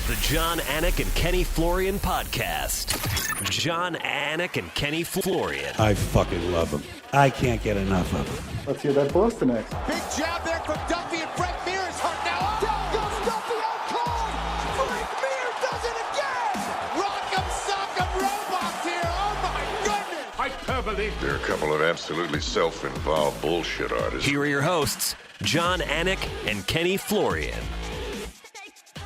The Jon Anik and Kenny Florian podcast. Jon Anik and Kenny Florian. I fucking love them. I can't get enough of them. Let's hear that Boston next. Big jab there from Duffy, and Frank Mir is hurt now. Down goes Duffy, out cold. Frank Mir does it again. Rock'em sock'em robots here. Oh my goodness. Hyperbole. There are a couple of absolutely self-involved bullshit artists. Here are your hosts, Jon Anik and Kenny Florian.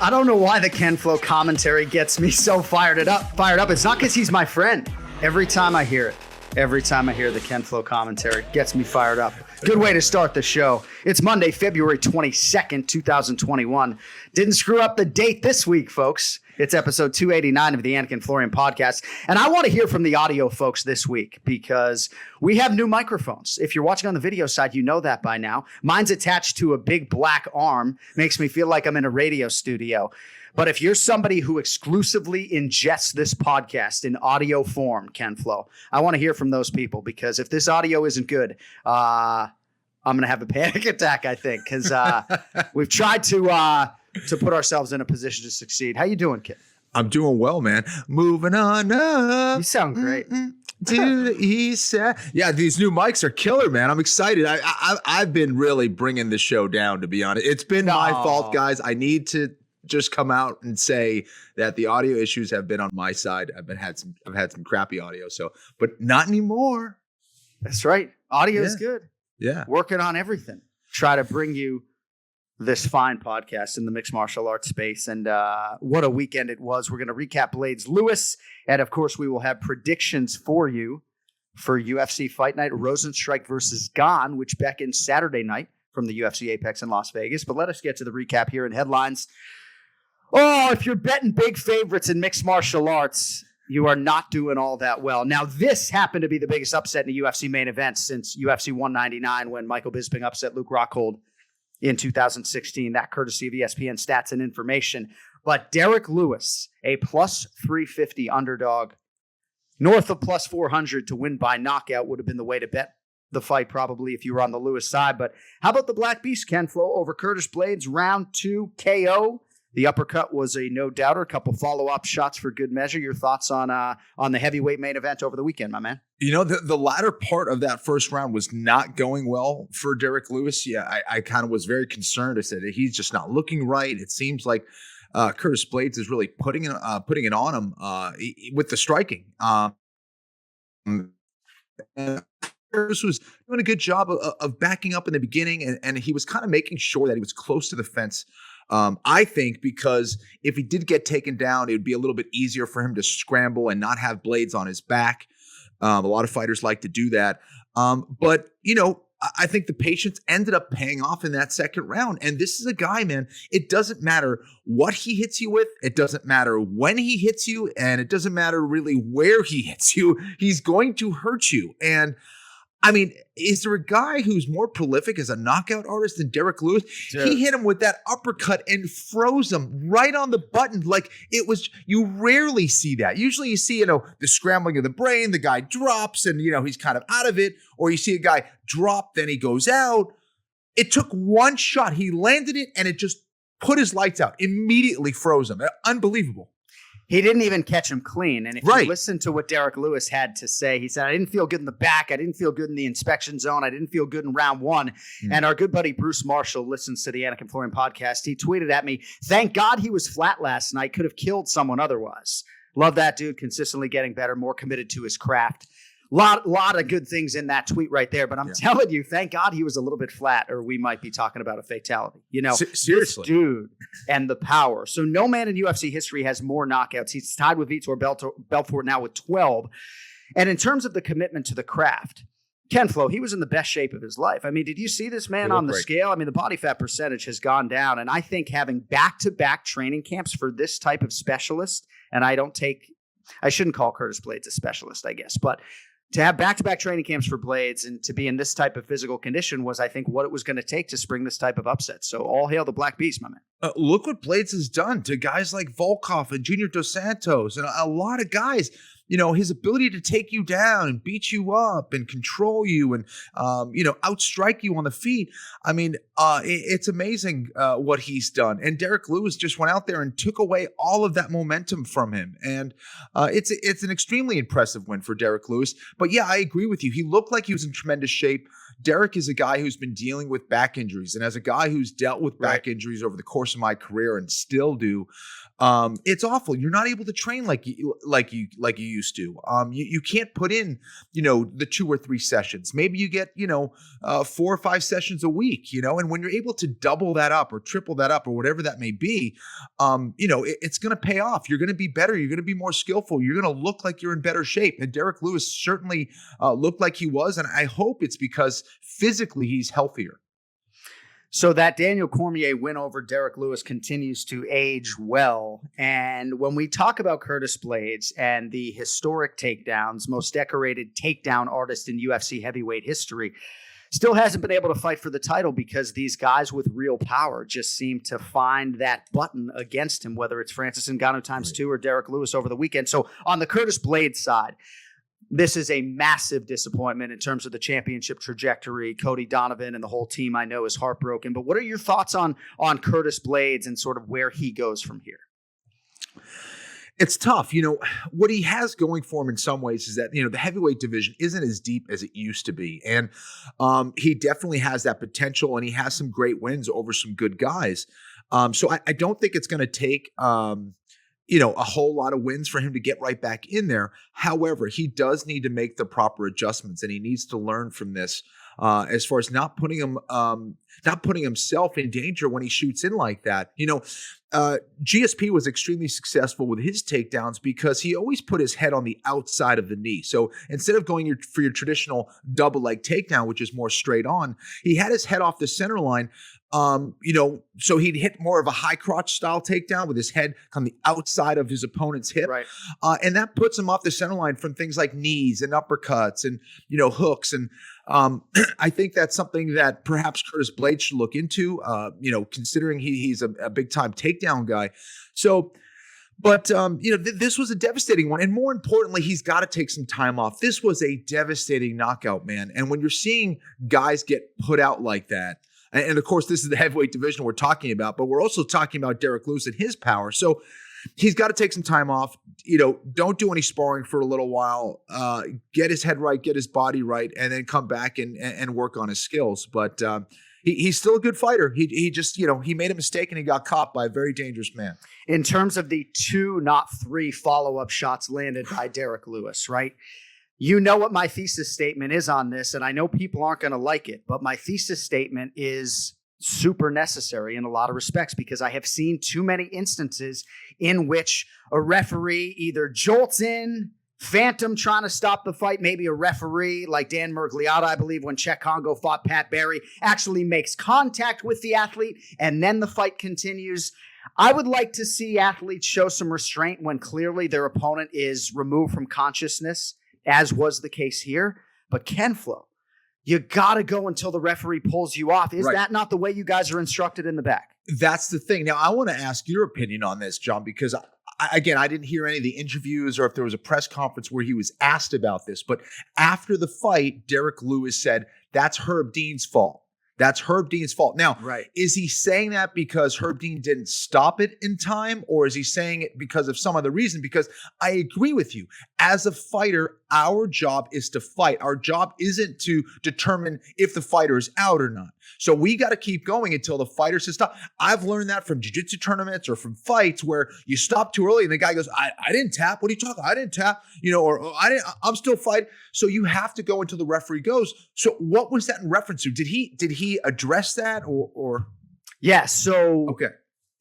I don't know why the Ken Flo commentary gets me so fired up. It's not because he's my friend. Every time I hear the Ken Flo commentary, it gets me fired up. Good way to start the show. It's Monday, February 22nd, 2021. Didn't screw up the date this week, folks. It's episode 289 of the Anik and Florian podcast. And I want to hear from the audio folks this week because we have new microphones. If you're watching on the video side, you know that by now. Mine's attached to a big black arm. Makes me feel like I'm in a radio studio. But if you're somebody who exclusively ingests this podcast in audio form, Ken Flo, I want to hear from those people because if this audio isn't good, I'm going to have a panic attack, I think, because we've tried to put ourselves in a position to succeed. How you doing, kid? I'm doing well, man. Moving on up. You sound great. To the east side. Yeah, these new mics are killer, man. I'm excited. I've been really bringing the show down, to be honest. It's been my fault, guys. I need to just come out and say that the audio issues have been on my side. I've had some crappy audio, but not anymore. That's right. Audio is good. Yeah. Working on everything. Try to bring you this fine podcast in the mixed martial arts space. And what a weekend it was. We're going to recap Blades Lewis. And of course, we will have predictions for you for UFC Fight Night, Rozenstruik versus Gane, which beckons Saturday night from the UFC Apex in Las Vegas. But let us get to the recap here in headlines. Oh, if you're betting big favorites in mixed martial arts, you are not doing all that well. Now, this happened to be the biggest upset in a UFC main event since UFC 199 when Michael Bisping upset Luke Rockhold in 2016. That courtesy of ESPN Stats and Information. But Derrick Lewis, a plus 350 underdog, north of plus 400 to win by knockout would have been the way to bet the fight probably if you were on the Lewis side. But how about the Black Beast, Ken Flo, over Curtis Blades, round 2 KO? The uppercut was a no-doubter. A couple follow-up shots for good measure. Your thoughts on the heavyweight main event over the weekend, my man? You know, the latter part of that first round was not going well for Derrick Lewis. Yeah, I kind of was very concerned. I said he's just not looking right. It seems like Curtis Blades is really putting it on him with the striking. And Curtis was doing a good job of backing up in the beginning, and he was kind of making sure that he was close to the fence. I think because if he did get taken down, it would be a little bit easier for him to scramble and not have Blades on his back. A lot of fighters like to do that. But, you know, I think the patience ended up paying off in that second round. And this is a guy, man, it doesn't matter what he hits you with. It doesn't matter when he hits you. And it doesn't matter really where he hits you. He's going to hurt you. And I mean, is there a guy who's more prolific as a knockout artist than Derrick Lewis? Sure. He hit him with that uppercut and froze him right on the button. Like it was, you rarely see that. Usually you see, the scrambling of the brain, the guy drops and, he's kind of out of it. Or you see a guy drop, then he goes out. It took one shot. He landed it and it just put his lights out. Immediately froze him. Unbelievable. He didn't even catch him clean. And if you listen to what Derrick Lewis had to say, he said, I didn't feel good in the back. I didn't feel good in the inspection zone. I didn't feel good in round 1. And our good buddy Bruce Marshall listens to the Anik and Florian podcast. He tweeted at me, thank God he was flat last night. Could have killed someone otherwise. Love that dude. Consistently getting better, more committed to his craft. Lot of good things in that tweet right there. But I'm telling you, thank God he was a little bit flat or we might be talking about a fatality. Seriously. This dude and the power. So no man in UFC history has more knockouts. He's tied with Vitor Belfort now with 12. And in terms of the commitment to the craft, Ken Flo, he was in the best shape of his life. I mean, did you see this man on the scale? I mean, the body fat percentage has gone down. And I think having back-to-back training camps for this type of specialist, and I shouldn't call Curtis Blades a specialist, I guess, but to have back-to-back training camps for Blades and to be in this type of physical condition was, I think, what it was going to take to spring this type of upset. So all hail the Black Beast, my man. Look what Blades has done to guys like Volkov and Junior Dos Santos and a lot of guys. his ability to take you down and beat you up and control you and, outstrike you on the feet. I mean, it's amazing what he's done. And Derrick Lewis just went out there and took away all of that momentum from him. And it's an extremely impressive win for Derrick Lewis. But yeah, I agree with you. He looked like he was in tremendous shape. Derrick is a guy who's been dealing with back injuries. And as a guy who's dealt with back injuries over the course of my career and still do, it's awful. You're not able to train like you used to. You can't put in, the 2 or 3 sessions. Maybe you get, 4 or 5 sessions a week, and when you're able to double that up or triple that up or whatever that may be, it's going to pay off. You're going to be better. You're going to be more skillful. You're going to look like you're in better shape. And Derrick Lewis certainly looked like he was. And I hope it's because physically he's healthier. So that Daniel Cormier win over Derrick Lewis continues to age well. And when we talk about Curtis Blaydes and the historic takedowns, most decorated takedown artist in UFC heavyweight history, still hasn't been able to fight for the title because these guys with real power just seem to find that button against him, whether it's Francis Ngannou times 2 or Derrick Lewis over the weekend. So on the Curtis Blaydes side, this is a massive disappointment in terms of the championship trajectory. Cody Donovan and the whole team I know is heartbroken. But what are your thoughts on Curtis Blaydes and sort of where he goes from here? It's tough. What he has going for him in some ways is that, the heavyweight division isn't as deep as it used to be. And he definitely has that potential, and he has some great wins over some good guys. So I don't think it's going to take a whole lot of wins for him to get right back in there. However, he does need to make the proper adjustments, and he needs to learn from this as far as not putting himself in danger when he shoots in like that. GSP was extremely successful with his takedowns because he always put his head on the outside of the knee. So instead of going for your traditional double leg takedown, which is more straight on, he had his head off the center line. So he'd hit more of a high crotch style takedown with his head on the outside of his opponent's hip. Right. And that puts him off the center line from things like knees and uppercuts and, hooks. And I think that's something that perhaps Curtis Blaydes should look into, considering he's a big time takedown guy. So, but, this was a devastating one. And more importantly, he's got to take some time off. This was a devastating knockout, man. And when you're seeing guys get put out like that, and of course, this is the heavyweight division we're talking about, but we're also talking about Derrick Lewis and his power. So he's got to take some time off. Don't do any sparring for a little while. Get his head right, get his body right, and then come back and work on his skills. But he's still a good fighter. He just, he made a mistake and he got caught by a very dangerous man. In terms of the 2, not 3 follow-up shots landed by Derrick Lewis, right? You know what my thesis statement is on this, and I know people aren't going to like it, but my thesis statement is super necessary in a lot of respects because I have seen too many instances in which a referee either jolts in, phantom trying to stop the fight, maybe a referee like Dan Miragliotta, I believe, when Czech Congo fought Pat Barry, actually makes contact with the athlete, and then the fight continues. I would like to see athletes show some restraint when clearly their opponent is removed from consciousness, as was the case here. But Ken Flo, you got to go until the referee pulls you off. Is that not the way you guys are instructed in the back? That's the thing. Now, I want to ask your opinion on this, John, because I didn't hear any of the interviews or if there was a press conference where he was asked about this. But after the fight, Derrick Lewis said, that's Herb Dean's fault. That's Herb Dean's fault. Now, is he saying that because Herb Dean didn't stop it in time, or is he saying it because of some other reason? Because I agree with you. As a fighter, our job is to fight. Our job isn't to determine if the fighter is out or not. So we got to keep going until the fighter says stop. I've learned that from jiu-jitsu tournaments or from fights where you stop too early and the guy goes, I didn't tap. What are you talking about? I didn't tap, or I'm still fighting. So you have to go until the referee goes. So what was that in reference to? Did he address that or? Yeah. So, okay.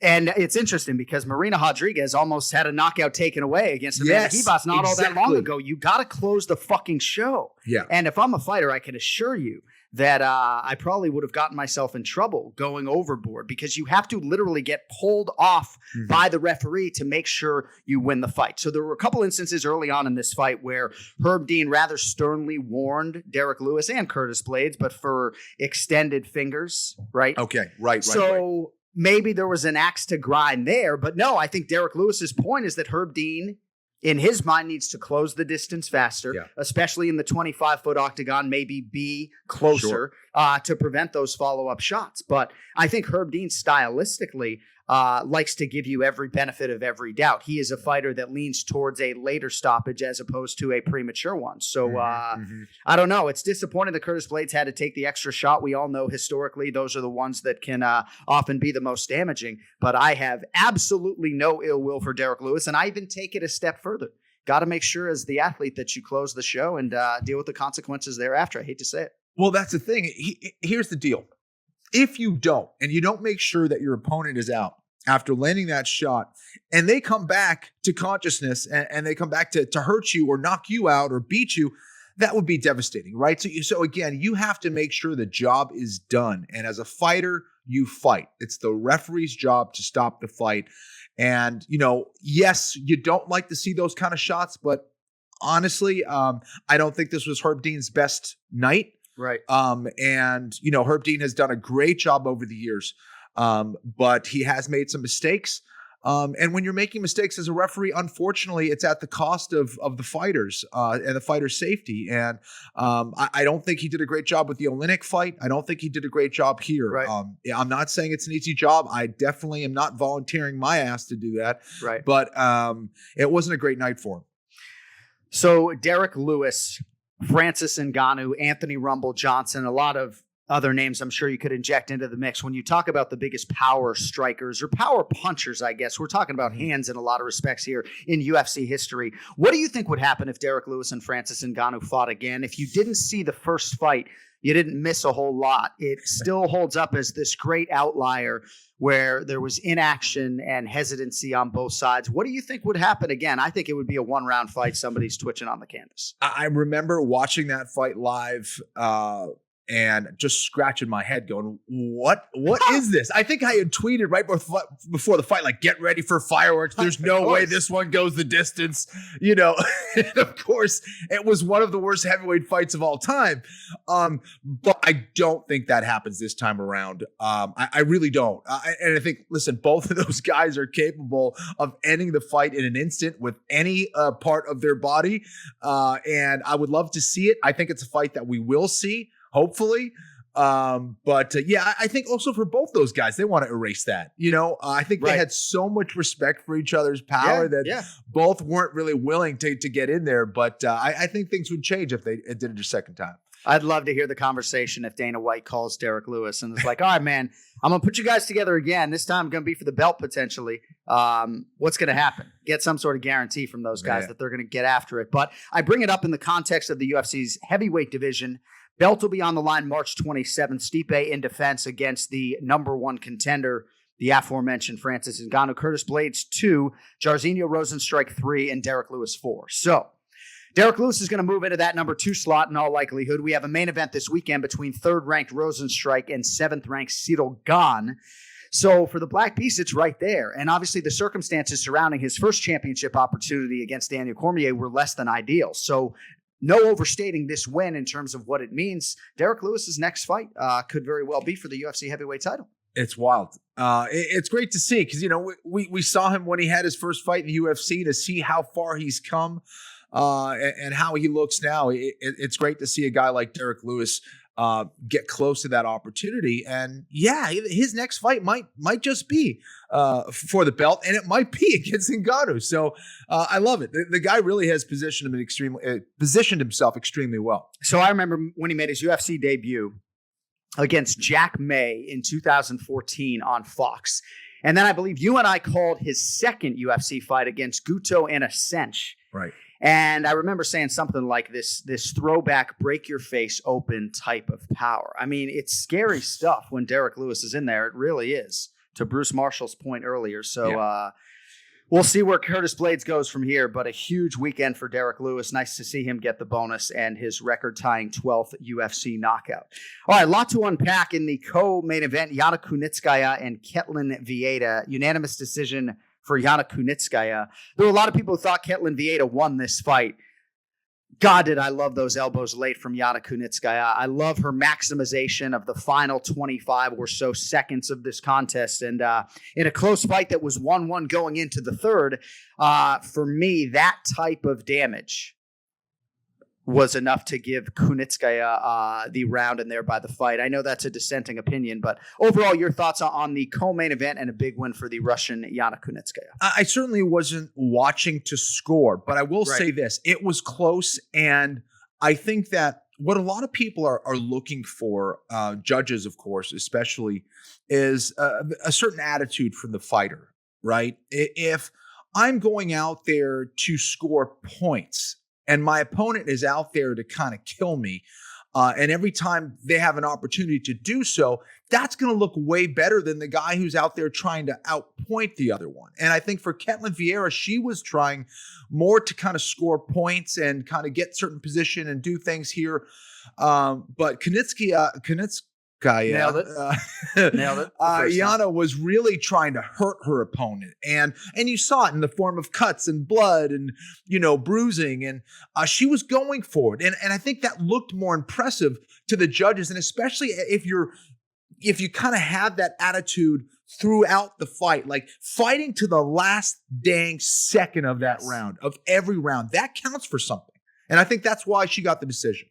And it's interesting because Marina Rodriguez almost had a knockout taken away against Amanda Ribas not all that long ago. You got to close the fucking show. Yeah. And if I'm a fighter, I can assure you that I probably would have gotten myself in trouble going overboard because you have to literally get pulled off by the referee to make sure you win the fight. So there were a couple instances early on in this fight where Herb Dean rather sternly warned Derrick Lewis and Curtis Blaydes, but for extended fingers, right? Okay, right. So maybe there was an axe to grind there, but no, I think Derrick Lewis's point is that Herb Dean in his mind, needs to close the distance faster, especially in the 25-foot octagon, maybe be closer to prevent those follow-up shots. But I think Herb Dean stylistically likes to give you every benefit of every doubt. He is a fighter that leans towards a later stoppage as opposed to a premature one. So I don't know. It's disappointing that Curtis Blaydes had to take the extra shot. We all know historically those are the ones that can often be the most damaging. But I have absolutely no ill will for Derrick Lewis, and I even take it a step further. Got to make sure as the athlete that you close the show and deal with the consequences thereafter. I hate to say it. Well, that's the thing. Here's the deal. If you don't, and you don't make sure that your opponent is out after landing that shot, and they come back to consciousness and they come back to hurt you or knock you out or beat you, that would be devastating, right? So again, you have to make sure the job is done. And as a fighter, you fight. It's the referee's job to stop the fight. And, yes, you don't like to see those kind of shots, but honestly, I don't think this was Herb Dean's best night. Right. And Herb Dean has done a great job over the years, but he has made some mistakes. And when you're making mistakes as a referee, unfortunately, it's at the cost of the fighters and the fighters' safety. And I don't think he did a great job with the Anik fight. I don't think he did a great job here. Right. I'm not saying it's an easy job. I definitely am not volunteering my ass to do that. Right. But it wasn't a great night for him. So Derrick Lewis, Francis Ngannou, Anthony Rumble Johnson, a lot of other names I'm sure you could inject into the mix. When you talk about the biggest power strikers or power punchers, I guess, we're talking about hands in a lot of respects here in UFC history. What do you think would happen if Derrick Lewis and Francis Ngannou fought again? If you didn't see the first fight, you didn't miss a whole lot. It still holds up as this great outlier where there was inaction and hesitancy on both sides. What do you think would happen again? I think it would be a one-round fight. Somebody's twitching on the canvas. I remember watching that fight live and just scratching my head going, what is this? I think I had tweeted right before the fight, like, get ready for fireworks. There's no way this one goes the distance, And of course, it was one of the worst heavyweight fights of all time. But I don't think that happens this time around. I really don't. And I think, listen, both of those guys are capable of ending the fight in an instant with any part of their body. And I would love to see it. I think it's a fight that we will see. Hopefully. I think also for both those guys, they want to erase that. I think they had so much respect for each other's power that both weren't really willing to get in there. But I think things would change if they did it a second time. I'd love to hear the conversation if Dana White calls Derrick Lewis and it's like, all right, man, I'm going to put you guys together again. This time going to be for the belt potentially. What's going to happen? Get some sort of guarantee from those guys that they're going to get after it. But I bring it up in the context of the UFC's heavyweight division. Belt will be on the line March 27th. Stipe in defense against the number one contender, the aforementioned Francis Ngannou. Curtis Blaydes 2, Jairzinho Rozenstruik 3, and Derrick Lewis 4. So Derrick Lewis is going to move into that number 2 slot in all likelihood. We have a main event this weekend between 3rd-ranked Rozenstruik and 7th-ranked Ciryl Gane. So for the Black Beast, it's right there. And obviously the circumstances surrounding his first championship opportunity against Daniel Cormier were less than ideal. So no overstating this win in terms of what it means. Derrick Lewis's next fight could very well be for the UFC heavyweight title. It's wild. It's great to see because, we saw him when he had his first fight in the UFC to see how far he's come and how he looks now. It's great to see a guy like Derrick Lewis get close to that opportunity. And his next fight might just be for the belt, and it might be against Ngannou. So I love it. The guy really has positioned himself extremely well. So I remember when he made his UFC debut against Jack May in 2014 on Fox. And then I believe you and I called his second UFC fight against Guto and Asench. Right. And I remember saying something like this throwback, break your face open type of power. I mean, it's scary stuff when Derrick Lewis is in there. It really is, to Bruce Marshall's point earlier. So we'll see where Curtis Blaydes goes from here, but a huge weekend for Derrick Lewis. Nice to see him get the bonus and his record-tying 12th UFC knockout. All right, a lot to unpack in the co-main event. Yana Kunitskaya and Ketlin Vieira, unanimous decision for Yana Kunitskaya. There were a lot of people who thought Ketlin Vieira won this fight. God, did I love those elbows late from Yana Kunitskaya. I love her maximization of the final 25 or so seconds of this contest. And in a close fight that was 1-1 going into the third, for me, that type of damage was enough to give Kunitskaya the round and thereby the fight. I know that's a dissenting opinion, but overall, your thoughts on the co-main event and a big win for the Russian Yana Kunitskaya. I certainly wasn't watching to score, but I will say this. It was close, and I think that what a lot of people are looking for, judges, of course, especially, is a certain attitude from the fighter, right? If I'm going out there to score points, and my opponent is out there to kind of kill me, and every time they have an opportunity to do so, that's going to look way better than the guy who's out there trying to outpoint the other one. And I think for Ketlen Vieira, she was trying more to kind of score points and kind of get certain position and do things here. But Kunitskaya, Nailed it. Nailed it. Yana was really trying to hurt her opponent, and you saw it in the form of cuts and blood and bruising, and she was going for it, and I think that looked more impressive to the judges, and especially if you kind of have that attitude throughout the fight, like fighting to the last dang second of that round, of every round, that counts for something, and I think that's why she got the decision.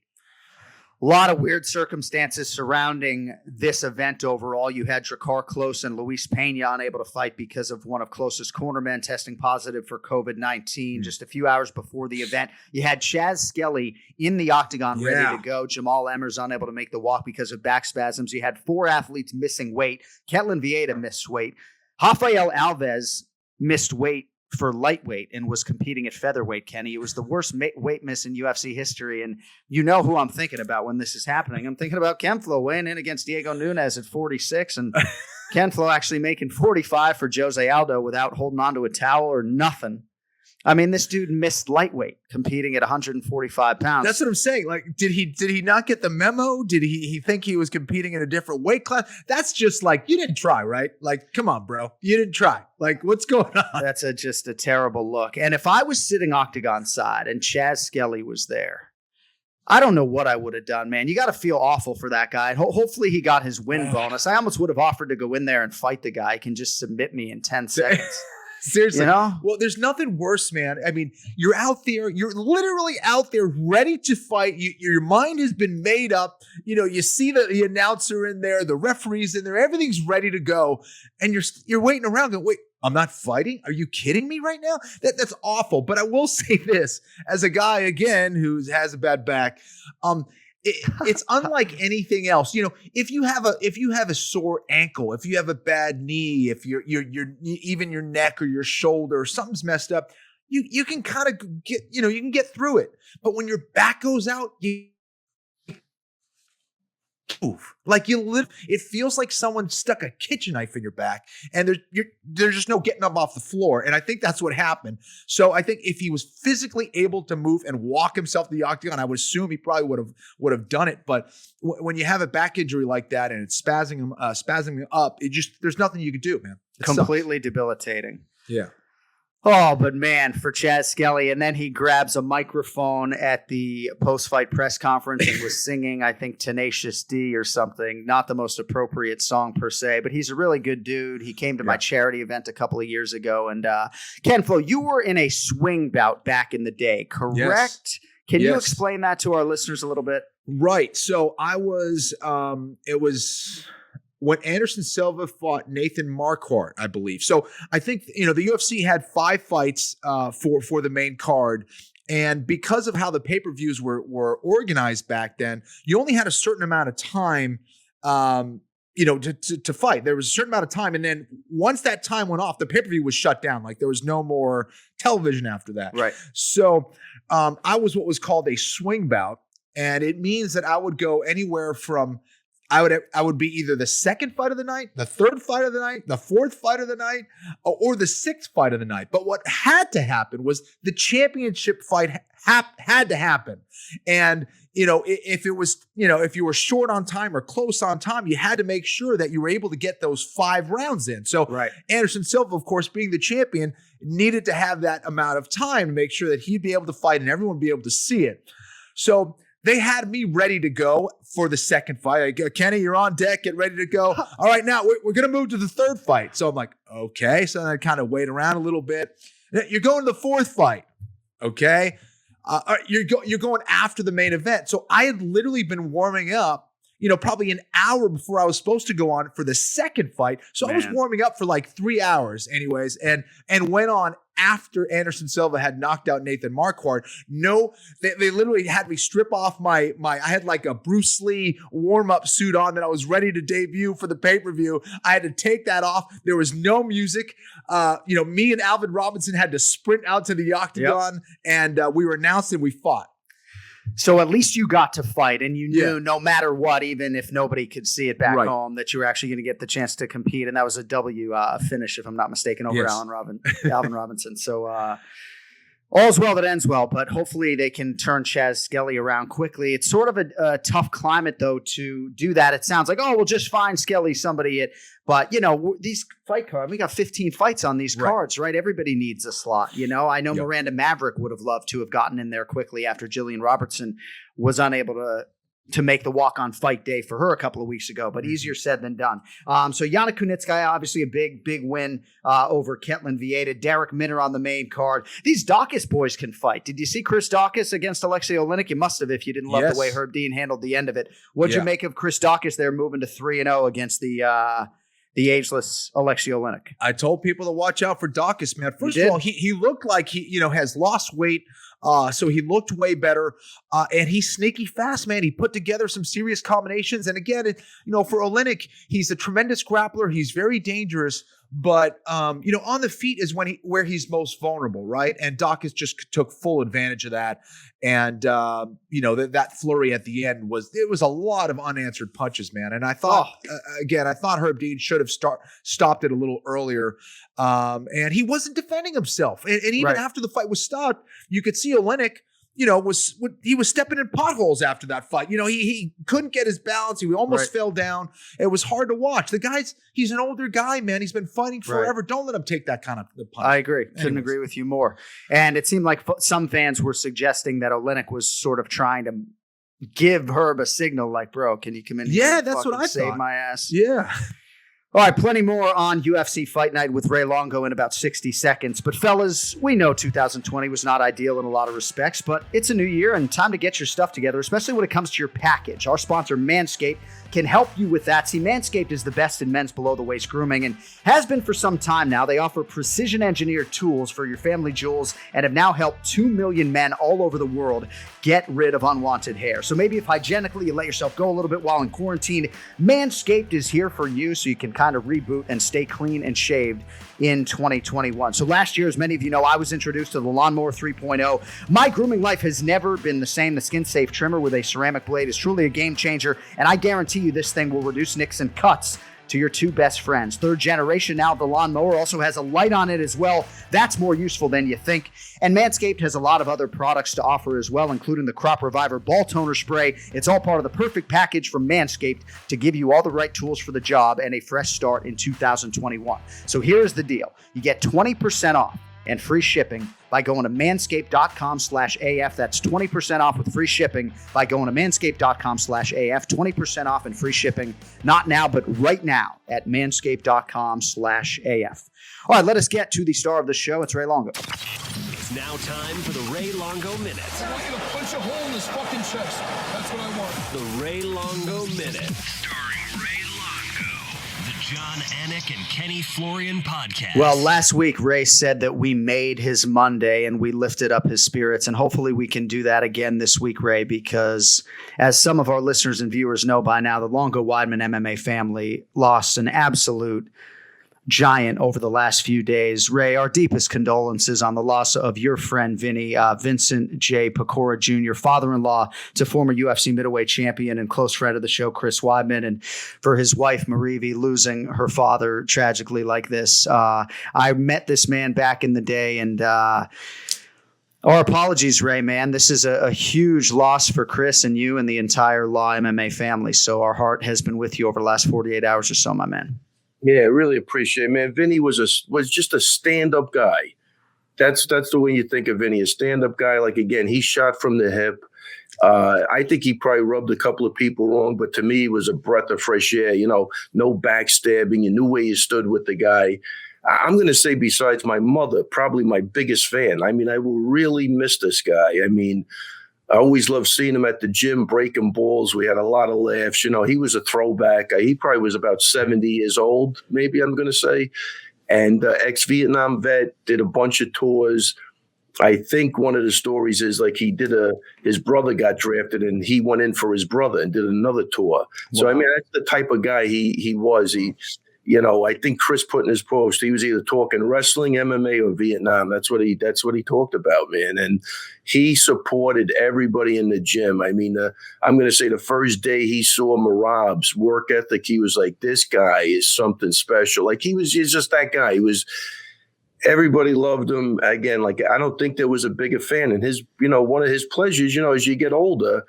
A lot of weird circumstances surrounding this event overall. You had Drakkar Klose and Luis Pena unable to fight because of one of Klose's cornermen testing positive for COVID-19 just a few hours before the event. You had Chaz Skelly in the octagon ready to go. Jamal Emmers unable to make the walk because of back spasms. You had 4 athletes missing weight. Ketlen Vieira missed weight. Rafael Alves missed weight for lightweight and was competing at featherweight, Kenny. It was the worst weight miss in UFC history, and you know who I'm thinking about when this is happening. I'm thinking about Ken Flo weighing in against Diego Nunes at 46, and Ken Flo actually making 45 for Jose Aldo without holding onto a towel or nothing. I mean, this dude missed lightweight competing at 145 pounds. That's what I'm saying. Like, did he not get the memo? Did he think he was competing in a different weight class? That's just like, you didn't try, right? Like, come on, bro. You didn't try. Like, what's going on? That's just a terrible look. And if I was sitting octagon side and Chaz Skelly was there, I don't know what I would have done, man. You got to feel awful for that guy. Hopefully he got his win bonus. I almost would have offered to go in there and fight the guy. He can just submit me in 10 seconds. Seriously. Well, there's nothing worse, man. I mean, you're out there, you're literally out there ready to fight. Your mind has been made up. You see the announcer in there, the referee's in there, everything's ready to go. And you're waiting around going, wait, I'm not fighting? Are you kidding me right now? That's awful. But I will say this, as a guy, again, who has a bad back, it's unlike anything else. If you have a sore ankle, if you have a bad knee, if you're even your neck or your shoulder, or something's messed up, you can kind of get, you can get through it. But when your back goes out, you move. Like it feels like someone stuck a kitchen knife in your back, and there's just no getting up off the floor. And I think that's what happened. So I think if he was physically able to move and walk himself to the octagon, I would assume he probably would have done it. But when you have a back injury like that and it's spazzing him up, there's nothing you can do, man. Completely debilitating. Yeah. Oh, but man, for Chaz Skelly, and then he grabs a microphone at the post-fight press conference and was singing, I think, Tenacious D or something. Not the most appropriate song per se, but he's a really good dude. He came to my charity event a couple of years ago. And Ken Flo, you were in a swing bout back in the day, correct? Yes. Can you explain that to our listeners a little bit? Right. So I was, it was when Anderson Silva fought Nathan Marquardt, I believe. So I think, the UFC had 5 fights for the main card. And because of how the pay-per-views were organized back then, you only had a certain amount of time, to fight. There was a certain amount of time. And then once that time went off, the pay-per-view was shut down. Like there was no more television after that. Right. So I was what was called a swing bout. And it means that I would go anywhere from I would be either the second fight of the night, the third fight of the night, the fourth fight of the night, or the sixth fight of the night. But what had to happen was the championship fight had to happen. And, if it was, if you were short on time or close on time, you had to make sure that you were able to get those 5 rounds in. So Anderson Silva, of course, being the champion, needed to have that amount of time to make sure that he'd be able to fight and everyone would be able to see it. So they had me ready to go for the second fight. I go, Kenny, you're on deck. Get ready to go. All right, now we're going to move to the third fight. So I'm like, okay. So then I kind of wait around a little bit. You're going to the fourth fight. Okay. You're going after the main event. So I had literally been warming up, probably an hour before I was supposed to go on for the second fight. So I was warming up for like 3 hours anyways, and went on after Anderson Silva had knocked out Nathan Marquardt. No, they literally had me strip off my I had like a Bruce Lee warm-up suit on that I was ready to debut for the pay-per-view. I had to take that off. There was no music. Me and Alvin Robinson had to sprint out to the octagon, and we were announced and we fought. So at least you got to fight, and you knew no matter what, even if nobody could see it back home, that you were actually going to get the chance to compete. And that was a W finish, if I'm not mistaken, over Alvin Robinson. So all's well that ends well, but hopefully they can turn Chaz Skelly around quickly. It's sort of a tough climate, though, to do that. It sounds like, we'll just find Skelly somebody. But, these fight cards, we got 15 fights on these cards, right? Everybody needs a slot, I know Miranda Maverick would have loved to have gotten in there quickly after Jillian Robertson was unable to make the walk-on fight day for her a couple of weeks ago, but easier said than done. So Yana Kunitskaya, obviously a big win over Ketlin Vieira. Derek Minner on the main card. These Dawkins boys can fight. Did you see Chris Dawkins against Alexei Oleinik? You must have if you didn't love the way Herb Dean handled the end of it. What'd you make of Chris Dawkins there moving to 3-0 against the ageless Alexei Oleinik? I told people to watch out for Dawkins, man. First of all, he looked like he has lost weight. So he looked way better, and he's sneaky fast, man. He put together some serious combinations. And again, for Oleinik, he's a tremendous grappler. He's very dangerous, but on the feet is where he's most vulnerable, right? And Dawkins just took full advantage of that. And that flurry at the end was a lot of unanswered punches, man. And I thought I thought Herb Dean should have stopped it a little earlier. And he wasn't defending himself. And even after the fight was stopped, you could see Oleinik, he was stepping in potholes after that fight. He couldn't get his balance. He almost fell down. It was hard to watch. He's an older guy, man. He's been fighting forever. Don't let him take that kind of punch. I agree. Couldn't agree with you more. And it seemed like some fans were suggesting that Oleinik was sort of trying to give Herb a signal like, bro, can you come in here? Yeah, that's what I save thought. my ass. Yeah. All right, plenty more on UFC Fight Night with Ray Longo in about 60 seconds. But fellas, we know 2020 was not ideal in a lot of respects, but it's a new year and time to get your stuff together, especially when it comes to your package. Our sponsor, Manscaped, can help you with that. See, Manscaped is the best in men's below-the-waist grooming and has been for some time now. They offer precision-engineered tools for your family jewels and have now helped 2 million men all over the world get rid of unwanted hair. So maybe if hygienically you let yourself go a little bit while in quarantine, Manscaped is here for you so you can kind of reboot and stay clean and shaved in 2021. So last year, as many of you know, I was introduced to the Lawnmower 3.0. My grooming life has never been the same. The skin-safe trimmer with a ceramic blade is truly a game changer, and I guarantee you this thing will reduce nicks and cuts to your two best friends. Third generation now, the lawnmower also has a light on it as well. That's more useful than you think. And Manscaped has a lot of other products to offer as well, including the Crop Reviver Ball Toner Spray. It's all part of the perfect package from Manscaped to give you all the right tools for the job and a fresh start in 2021. So here's the deal. You get 20% off and free shipping by going to manscaped.com/AF. That's 20% off with free shipping by going to manscaped.com/AF. 20% off and free shipping, not now, but right now at manscaped.com/AF. All right, let us get to the star of the show. It's Ray Longo. It's now time for the Ray Longo Minute. I want you to punch a hole in his fucking chest. That's what I want. The Ray Longo Minute. Starring Ray Longo. The Jon Anik and Kenny Florian Podcast. Well, last week, Ray said that we made his Monday and we lifted up his spirits. And hopefully we can do that again this week, Ray, because as some of our listeners and viewers know by now, the Longo Weidman MMA family lost an absolute giant over the last few days. Ray, our deepest condolences on the loss of your friend Vinny, Vincent J. Pecora Jr., father-in-law to former UFC middleweight champion and close friend of the show, Chris Weidman, and for his wife, Marivi, losing her father tragically like this. I met this man back in the day, and our apologies, Ray, man. This is a huge loss for Chris and you and the entire Law MMA family, so our heart has been with you over the last 48 hours or so, my man. Yeah, really appreciate it, man. Vinny was just a stand-up guy. That's the way you think of Vinny, a stand-up guy. Like, again, he shot from the hip. I think he probably rubbed a couple of people wrong, but to me, it was a breath of fresh air. You know, no backstabbing. You knew where you stood with the guy. I'm going to say, besides my mother, probably my biggest fan. I mean, I will really miss this guy. I mean, I always loved seeing him at the gym breaking balls. We had a lot of laughs. You know, he was a throwback. He probably was about 70 years old, maybe I'm going to say. And ex-Vietnam vet, did a bunch of tours. I think one of the stories is like his brother got drafted and he went in for his brother and did another tour. So, I mean, that's the type of guy he was. You know, I think Chris put in his post, he was either talking wrestling, MMA, or Vietnam. That's what he talked about, man. And he supported everybody in the gym. I mean, I'm going to say the first day he saw Marab's work ethic, he was like, this guy is something special. Like he's just that guy. Everybody loved him. Again, like, I don't think there was a bigger fan. And one of his pleasures, as you get older,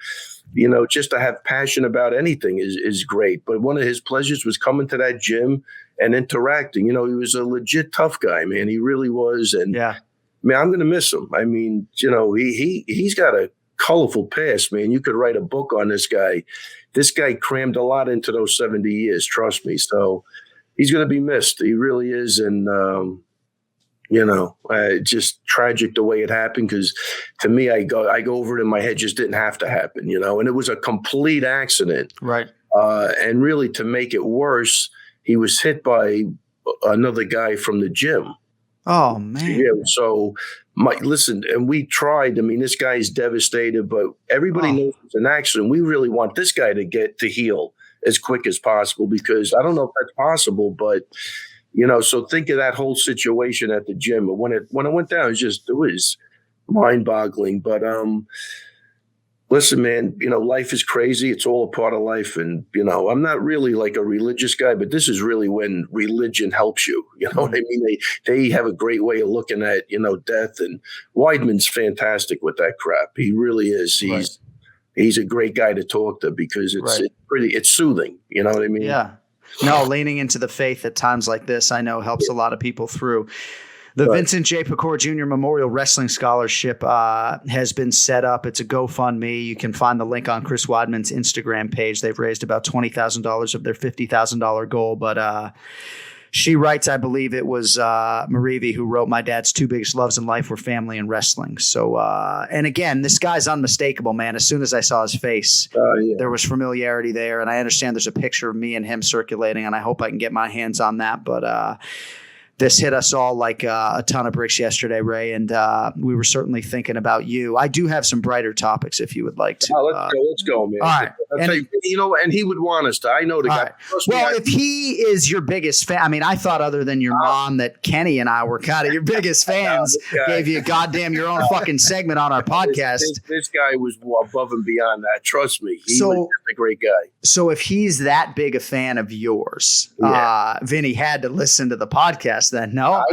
just to have passion about anything is great. But one of his pleasures was coming to that gym and interacting. He was a legit tough guy, man. He really was. And yeah, man, I'm going to miss him. I mean, he's got a colorful past, man. You could write a book on this guy. This guy crammed a lot into those 70 years, trust me. So he's going to be missed. He really is. And, just tragic the way it happened, because to me, I go over it in my head, just didn't have to happen, and it was a complete accident. Right. And really, to make it worse, he was hit by another guy from the gym. Oh, man. Yeah. So, listen, and we tried. I mean, this guy is devastated, but everybody knows it's an accident. We really want this guy to get to heal as quick as possible, because I don't know if that's possible, but so think of that whole situation at the gym. When it went down, it was mind-boggling. But listen, man, life is crazy. It's all a part of life. And, I'm not really like a religious guy, but this is really when religion helps you. You know what I mean? They have a great way of looking at, death. And Weidman's fantastic with that crap. He really is. He's a great guy to talk to, because it's soothing. You know what I mean? Yeah. No, leaning into the faith at times like this, I know helps a lot of people through. The Vincent J. Pecora Jr. Memorial Wrestling Scholarship has been set up. It's a GoFundMe. You can find the link on Chris Weidman's Instagram page. They've raised about $20,000 of their $50,000 goal. But she writes, I believe it was Marivi who wrote, "My dad's two biggest loves in life were family and wrestling." So, and again, this guy's unmistakable, man. As soon as I saw his face, there was familiarity there. And I understand there's a picture of me and him circulating, and I hope I can get my hands on that. But this hit us all like a ton of bricks yesterday, Ray, and we were certainly thinking about you. I do have some brighter topics if you would like to. Let's go, man. All right. And he would want us to. I know the guy. Right. Well, if he is your biggest fan, I mean, I thought other than your mom that Kenny and I were kind of your biggest fans, gave you your own fucking segment on our podcast. This guy was above and beyond that. Trust me. He was a great guy. So if he's that big a fan of yours, Vinny had to listen to the podcast then. No,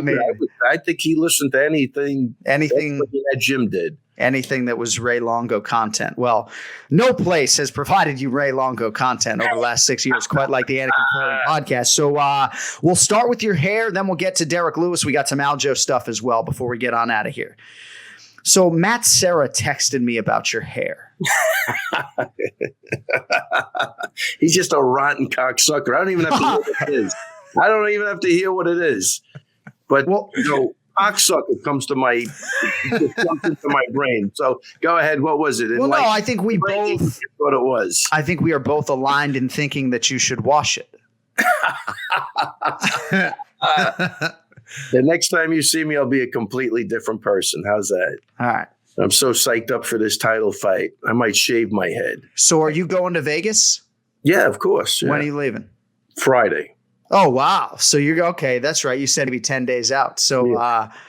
I think he listened to anything that Jim did. Anything that was Ray Longo content. Well, no place has provided you Ray Longo content over the last 6 years, quite like the Anik and Florian podcast. So we'll start with your hair, then we'll get to Derrick Lewis. We got some Aljo stuff as well before we get on out of here. So Matt Serra texted me about your hair. He's just a rotten cocksucker. I don't even have to hear what it is. I don't even have to hear what it is. But, cocksucker comes to my brain. So go ahead. What was it? Well, no, I think we both what it was. I think we are both aligned in thinking that you should wash it. The next time you see me, I'll be a completely different person. How's that? All right. I'm so psyched up for this title fight. I might shave my head. So are you going to Vegas? Yeah, of course. Yeah. When are you leaving? Friday. Oh, wow. So you're okay. That's right. You said maybe 10 days out. So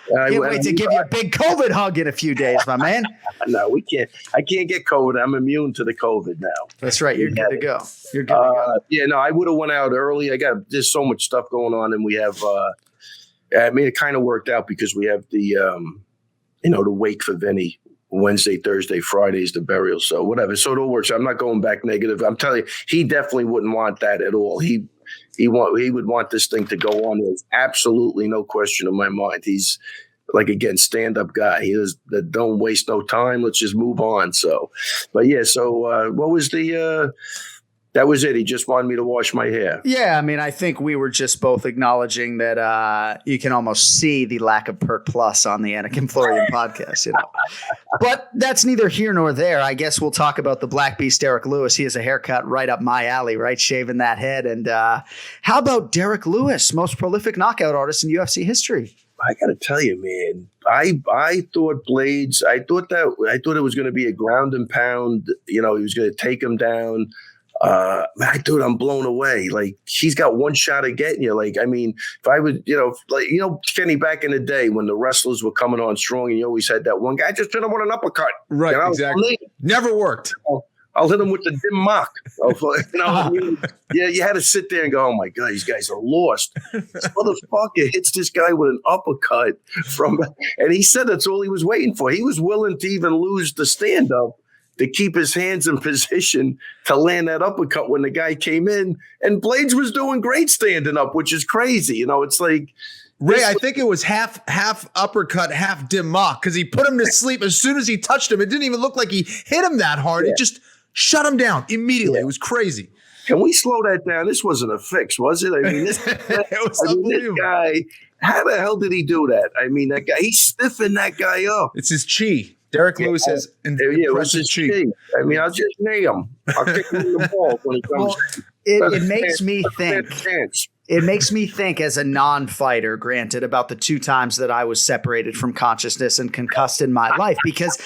can't wait to give you a big COVID hug in a few days, my man. No, we can't. I can't get COVID. I'm immune to the COVID now. That's right. You're good to go. You're good to go. Yeah, no, I would have went out early. There's so much stuff going on, and we have, it kind of worked out because we have the wake for Vinny. Wednesday, Thursday, Friday's the burial. So whatever. So it'll work. So I'm not going back negative. I'm telling you, he definitely wouldn't want that at all. He would want this thing to go on. There's absolutely no question in my mind. He's like, again, stand-up guy. He is that don't waste no time. Let's just move on. So, but yeah. So what was that was it. He just wanted me to wash my hair. Yeah, I mean, I think we were just both acknowledging that you can almost see the lack of Perk Plus on the Anik and Florian podcast, But that's neither here nor there. I guess we'll talk about the Black Beast Derrick Lewis. He has a haircut right up my alley, right? Shaving that head. And how about Derrick Lewis, most prolific knockout artist in UFC history? I got to tell you, man, I thought Blades, I thought it was going to be a ground and pound. He was going to take him down. Dude, I'm blown away. Like, he's got one shot at getting you. Like, I mean, if I would, Kenny, back in the day when the wrestlers were coming on strong and you always had that one guy just hit him with an uppercut. Right, exactly. Never worked. I'll hit him with the dim mock. You had to sit there and go, oh my God, these guys are lost. This motherfucker hits this guy with an uppercut and he said that's all he was waiting for. He was willing to even lose the stand-up to keep his hands in position to land that uppercut when the guy came in. And Blades was doing great standing up, which is crazy. It's like, Ray, I think it was half uppercut, half dim mock, because he put him to sleep as soon as he touched him. It didn't even look like he hit him that hard. Yeah. It just shut him down immediately. Yeah. It was crazy. Can we slow that down? This wasn't a fix, was it? I mean, this guy, how the hell did he do that? I mean, that guy, he's stiffing that guy up. It's his chi. Derrick Lewis has impressive chi. I mean, I'll just nail him. I'll kick him in the ball when he comes. It makes me think. It makes me think as a non-fighter, granted, about the 2 times that I was separated from consciousness and concussed in my life. Because,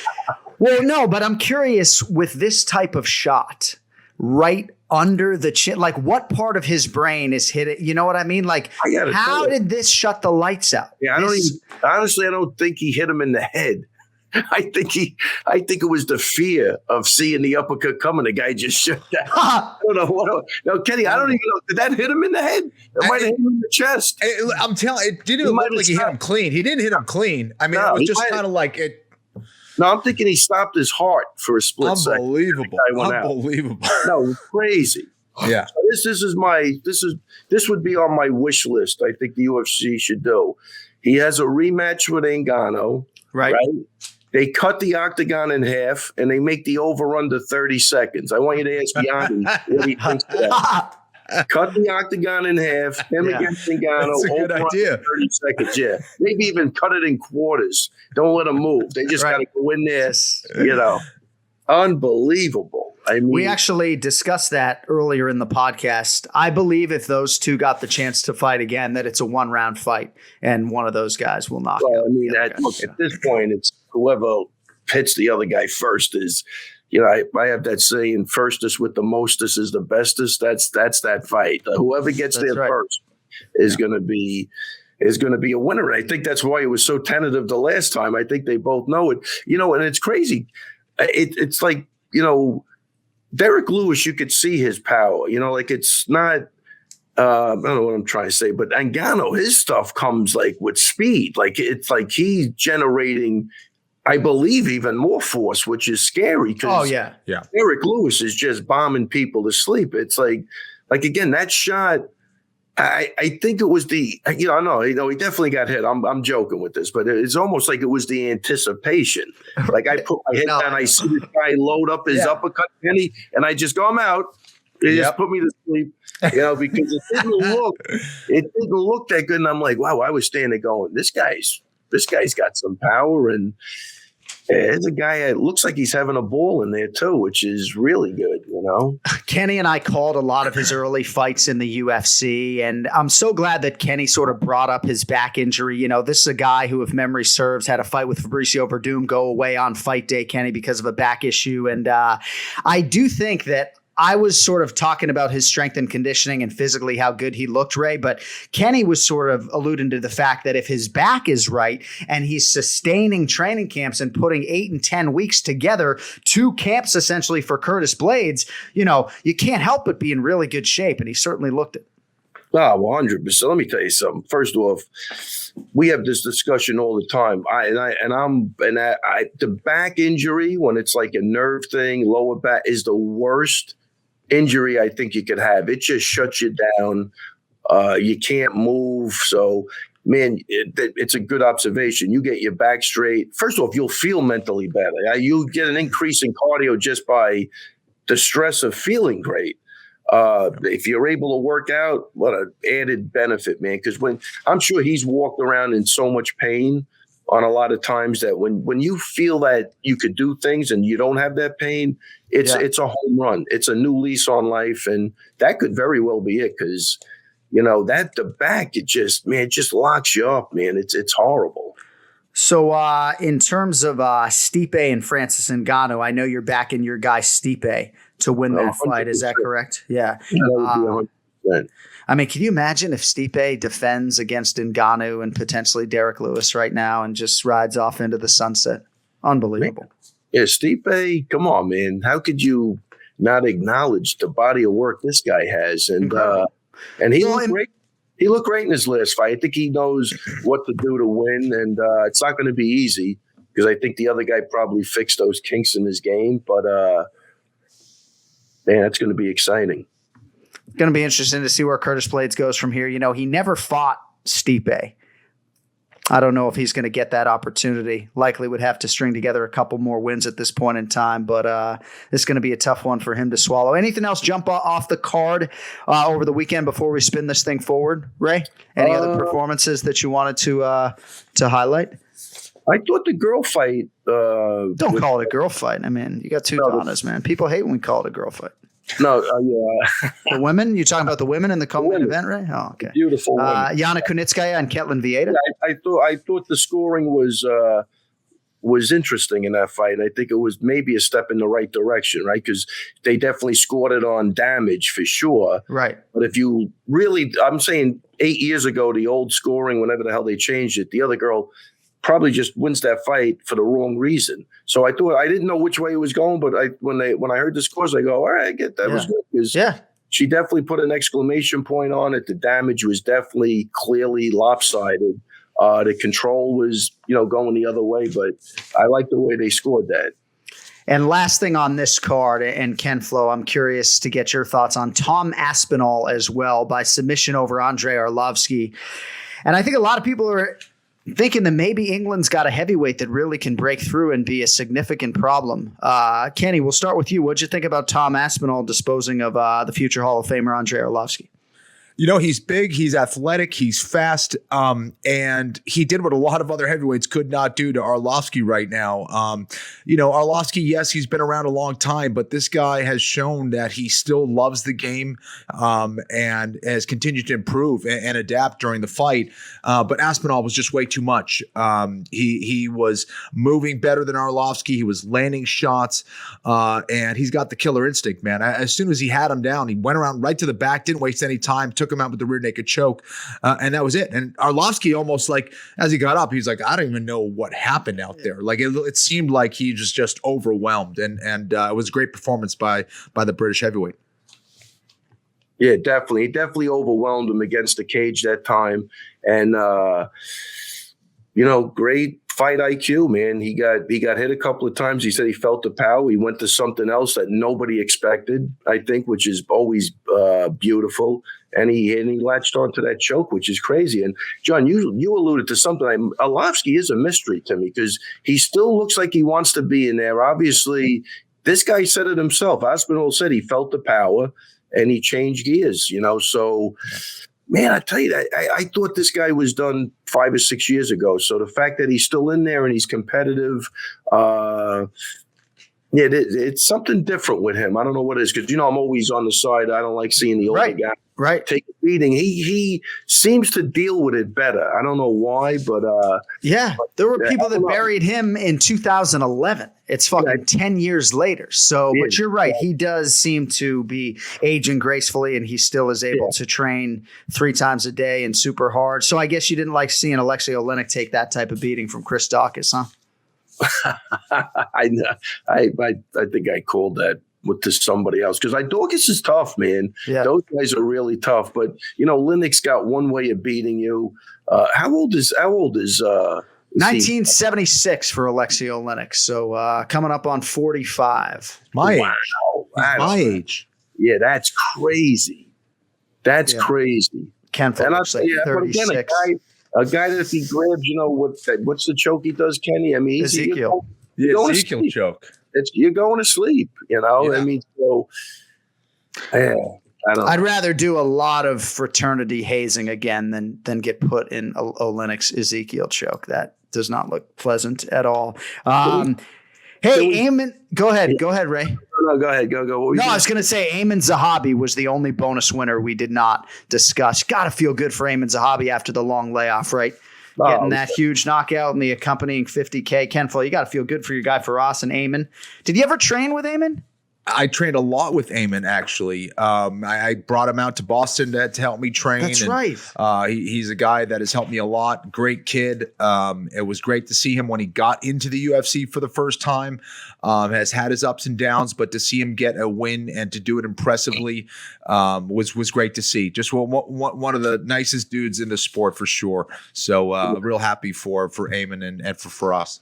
but I'm curious with this type of shot right under the chin, like what part of his brain is hit it? You know what I mean? Like, how did this shut the lights out? Yeah, I don't think he hit him in the head. I think it was the fear of seeing the uppercut coming. The guy just shut down. I don't know what. No, Kenny, I don't even know. Did that hit him in the head? It might have hit him in the chest. I'm telling you, it didn't even look like he hit him clean. He didn't hit him clean. I mean, it was just kind of like it. No, I'm thinking he stopped his heart for a split second. Unbelievable. No, crazy. Yeah. So this would be on my wish list. I think the UFC should do. He has a rematch with Gane. Right? They cut the octagon in half, and they make the over-under 30 seconds. I want you to ask Yanni what he thinks of that. Cut the octagon in half, against Gane, That's a good idea. 30 seconds, yeah. Maybe even cut it in quarters. Don't let them move. They just got to go in there, Unbelievable. I mean, we actually discussed that earlier in the podcast. I believe if those two got the chance to fight again, that it's a 1-round fight, and one of those guys will knock out. I mean, at this point, it's whoever hits the other guy first is, I have that saying, firstest with the mostest is the bestest. That's that fight. Whoever gets first is going to be a winner. I think that's why it was so tentative the last time. I think they both know it. And it's crazy. It's like, Derrick Lewis, you could see his power. It's not. I don't know what I'm trying to say, but Ngannou, his stuff comes like with speed. Like it's like he's generating, I believe, even more force, which is scary. Yeah. Derrick Lewis is just bombing people to sleep. It's like again, that shot. I think it was he definitely got hit. I'm joking with this, but it's almost like it was the anticipation. Like I put my head down, I see this guy load up his uppercut, Penny, and I just go, I'm out. It just put me to sleep, because it didn't look that good. And I'm like, wow, I was standing there going, this guy's got some power, and there's a guy that looks like he's having a ball in there too, which is really good, Kenny and I called a lot of his early fights in the UFC, and I'm so glad that Kenny sort of brought up his back injury. This is a guy who, if memory serves, had a fight with Fabricio Verdum go away on fight day, Kenny, because of a back issue. And I do think that I was sort of talking about his strength and conditioning and physically how good he looked, Ray, but Kenny was sort of alluding to the fact that if his back is right and he's sustaining training camps and putting 8 and 10 weeks together, 2 camps essentially for Curtis Blades, you can't help but be in really good shape. And he certainly looked it. 100%. Let me tell you something. First off, we have this discussion all the time. The back injury, when it's like a nerve thing, lower back, is the worst injury I think you could have. It just shuts you down. You can't move. So, man, it's a good observation. You get your back straight. First off, you'll feel mentally better. You get an increase in cardio just by the stress of feeling great. If you're able to work out, what an added benefit, man. Because I'm sure he's walked around in so much pain on a lot of times that when you feel that you could do things and you don't have that pain, it's a home run. It's a new lease on life, and that could very well be it. Because that the back, it just locks you up, man. It's horrible. So in terms of Stipe and Francis Ngannou, I know you're backing your guy Stipe to win that fight. Is that correct? Yeah. I mean, can you imagine if Stipe defends against Ngannou and potentially Derrick Lewis right now and just rides off into the sunset? Unbelievable. Yeah, Stipe, come on, man. How could you not acknowledge the body of work this guy has? And he looked great. He looked great in his last fight. I think he knows what to do to win, and it's not going to be easy because I think the other guy probably fixed those kinks in his game. But, man, it's going to be exciting. Going to be interesting to see where Curtis Blades goes from here. He never fought Stipe. I don't know if he's going to get that opportunity. Likely would have to string together a couple more wins at this point in time, but it's going to be a tough one for him to swallow. Anything else jump off the card over the weekend before we spin this thing forward, Ray? Any other performances that you wanted to highlight? I thought the girl fight. Don't call it a girl fight. I mean, you got 2 Donnas, man. People hate when we call it a girl fight. No, the women? You talking about the women in the co-main event, Ray? Oh, okay. Beautiful women. Yana Kunitskaya and Ketlin Vieira. Yeah, I thought the scoring was interesting in that fight. I think it was maybe a step in the right direction, right? Because they definitely scored it on damage for sure. Right. But if you really, I'm saying 8 years ago, the old scoring, whenever the hell they changed it, the other girl probably just wins that fight for the wrong reason. So I thought, I didn't know which way it was going, but when I heard the scores, I go, all right, I get that. Was good because she definitely put an exclamation point on it. The damage was definitely clearly lopsided. The control was, going the other way, but I like the way they scored that. And last thing on this card, and Ken Flo, I'm curious to get your thoughts on Tom Aspinall as well by submission over Andrei Arlovski. And I think a lot of people are thinking that maybe England's got a heavyweight that really can break through and be a significant problem. Kenny, we'll start with you. What'd you think about Tom Aspinall disposing of the future Hall of Famer Andrei Arlovski? He's big, he's athletic, he's fast, and he did what a lot of other heavyweights could not do to Arlovski right now. Arlovski, yes, he's been around a long time, but this guy has shown that he still loves the game and has continued to improve and adapt during the fight. But Aspinall was just way too much. He was moving better than Arlovski. He was landing shots, and he's got the killer instinct, man. As soon as he had him down, he went around right to the back, didn't waste any time, took him out with the rear naked choke, and that was it. And Arlovski almost as he got up, he's like, I don't even know what happened out there. Like it seemed like he was just overwhelmed, and it was a great performance by the British heavyweight. Yeah, definitely. He definitely overwhelmed him against the cage that time, and great fight IQ, man. He got hit a couple of times. He said he felt the power. He went to something else that nobody expected, I think, which is always beautiful. And he latched onto that choke, which is crazy. And John, you alluded to something. Arlovski is a mystery to me because he still looks like he wants to be in there. Obviously, this guy said it himself. Aspinall said he felt the power and he changed gears. So. Man, I tell you that I thought this guy was done 5 or 6 years ago. So the fact that he's still in there and he's competitive, it's something different with him. I don't know what it is because I'm always on the side. I don't like seeing the older guy take it beating. He seems to deal with it better. I don't know why, but there were people that buried him in 2011. It's fucking 10 years later. So, but you're right. He does seem to be aging gracefully, and he still is able to train 3 times a day and super hard. So I guess you didn't like seeing Alexei Oleinik take that type of beating from Chris Dawkins, huh? I think I called that to somebody else because Dawkins is tough, man. Yeah. Those guys are really tough. But Oleinik's got one way of beating you. How old is 1976 for Alexei Oleinik. So coming up on 45. My age. Yeah, that's crazy. That's crazy. Ken looks like 36. But again, a guy that if he grabs, what's the choke he does, Kenny? I mean, Ezekiel. Ezekiel choke. You're going to sleep, I mean, so I don't know. I'd rather do a lot of fraternity hazing again than get put in Oleinik's Ezekiel choke. That does not look pleasant at all. Eamon, go ahead, Ray. No, go ahead. Go. I was going to say Eamon Zahabi was the only bonus winner we did not discuss. Got to feel good for Eamon Zahabi after the long layoff, right? Getting that huge knockout and the accompanying $50K. Ken Flo, you got to feel good for your guy Faraz and Eamon. Did you ever train with Eamon? I trained a lot with Eamon, actually. I brought him out to Boston to help me train. That's right. He's a guy that has helped me a lot. Great kid. It was great to see him when he got into the UFC for the first time. Has had his ups and downs, but to see him get a win and to do it impressively was great to see. Just one of the nicest dudes in the sport for sure. So real happy for Eamon and for us.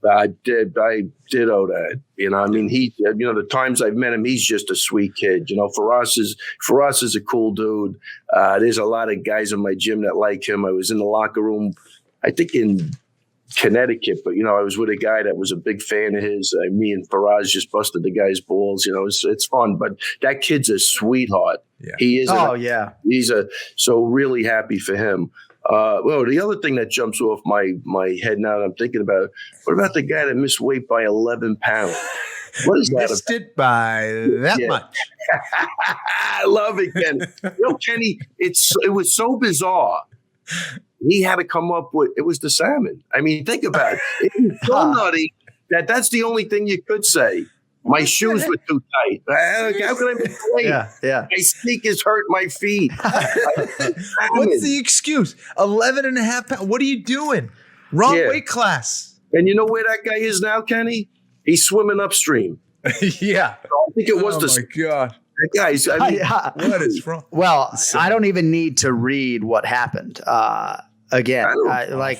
I ditto that. I mean, he, the times I've met him, he's just a sweet kid. Faraz is a cool dude. There's a lot of guys in my gym that like him. I was in the locker room, I think in Connecticut, but I was with a guy that was a big fan of his. Me and Faraz just busted the guy's balls. It's fun, but that kid's a sweetheart. Yeah. He is. So really happy for him. The other thing that jumps off my head now that I'm thinking about it, what about the guy that missed weight by 11 pounds? What is that? Missed it by that much. I love it, Kenny. Kenny, it was so bizarre. He had to come up with, it was the salmon. I mean, think about it. It was so nutty that's the only thing you could say. My shoes were too tight. How can I be late? Yeah. My sneakers hurt my feet. What's the excuse? 11 and a half pounds. What are you doing? Wrong weight class. And you know where that guy is now, Kenny? He's swimming upstream. Yeah. So I think it was my God. That guy's, what is wrong? Well, I don't even need to read what happened. Again,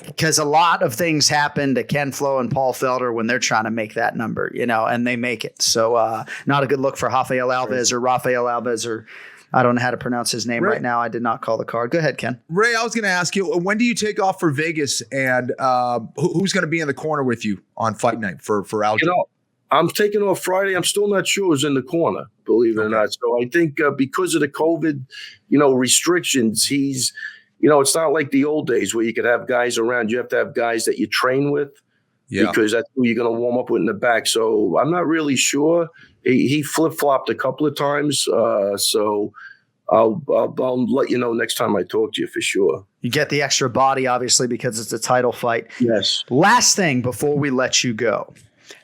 because a lot of things happen to Ken Flo and Paul Felder when they're trying to make that number, and they make it. So not a good look for Rafael Alves, or I don't know how to pronounce his name right now. I did not call the card. Go ahead, Ken. Ray, I was going to ask you, when do you take off for Vegas, and who's going to be in the corner with you on fight night for Aljo? I'm taking off Friday. I'm still not sure who's in the corner, believe it or not. So I think because of the COVID, restrictions, he's – it's not like the old days where you could have guys around. You have to have guys that you train with because that's who you're going to warm up with in the back. So I'm not really sure. He flip-flopped a couple of times. So I'll let you know next time I talk to you for sure. You get the extra body, obviously, because it's a title fight. Yes. Last thing before we let you go.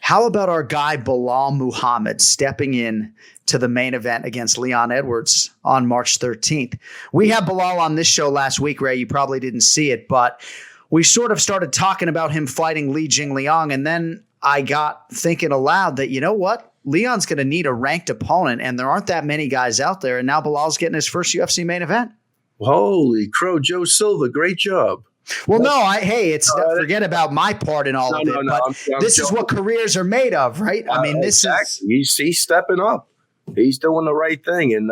How about our guy Bilal Muhammad stepping in to the main event against Leon Edwards on March 13th? We had Bilal on this show last week, Ray. You probably didn't see it, but we sort of started talking about him fighting Li Jingliang, and then I got thinking aloud that, you know what? Leon's going to need a ranked opponent, and there aren't that many guys out there, and now Bilal's getting his first UFC main event. Holy crow, Joe Silva, great job. Well, forget about my part in all of it, but this is what careers are made of, right? I mean, this is... He's stepping up. He's doing the right thing. And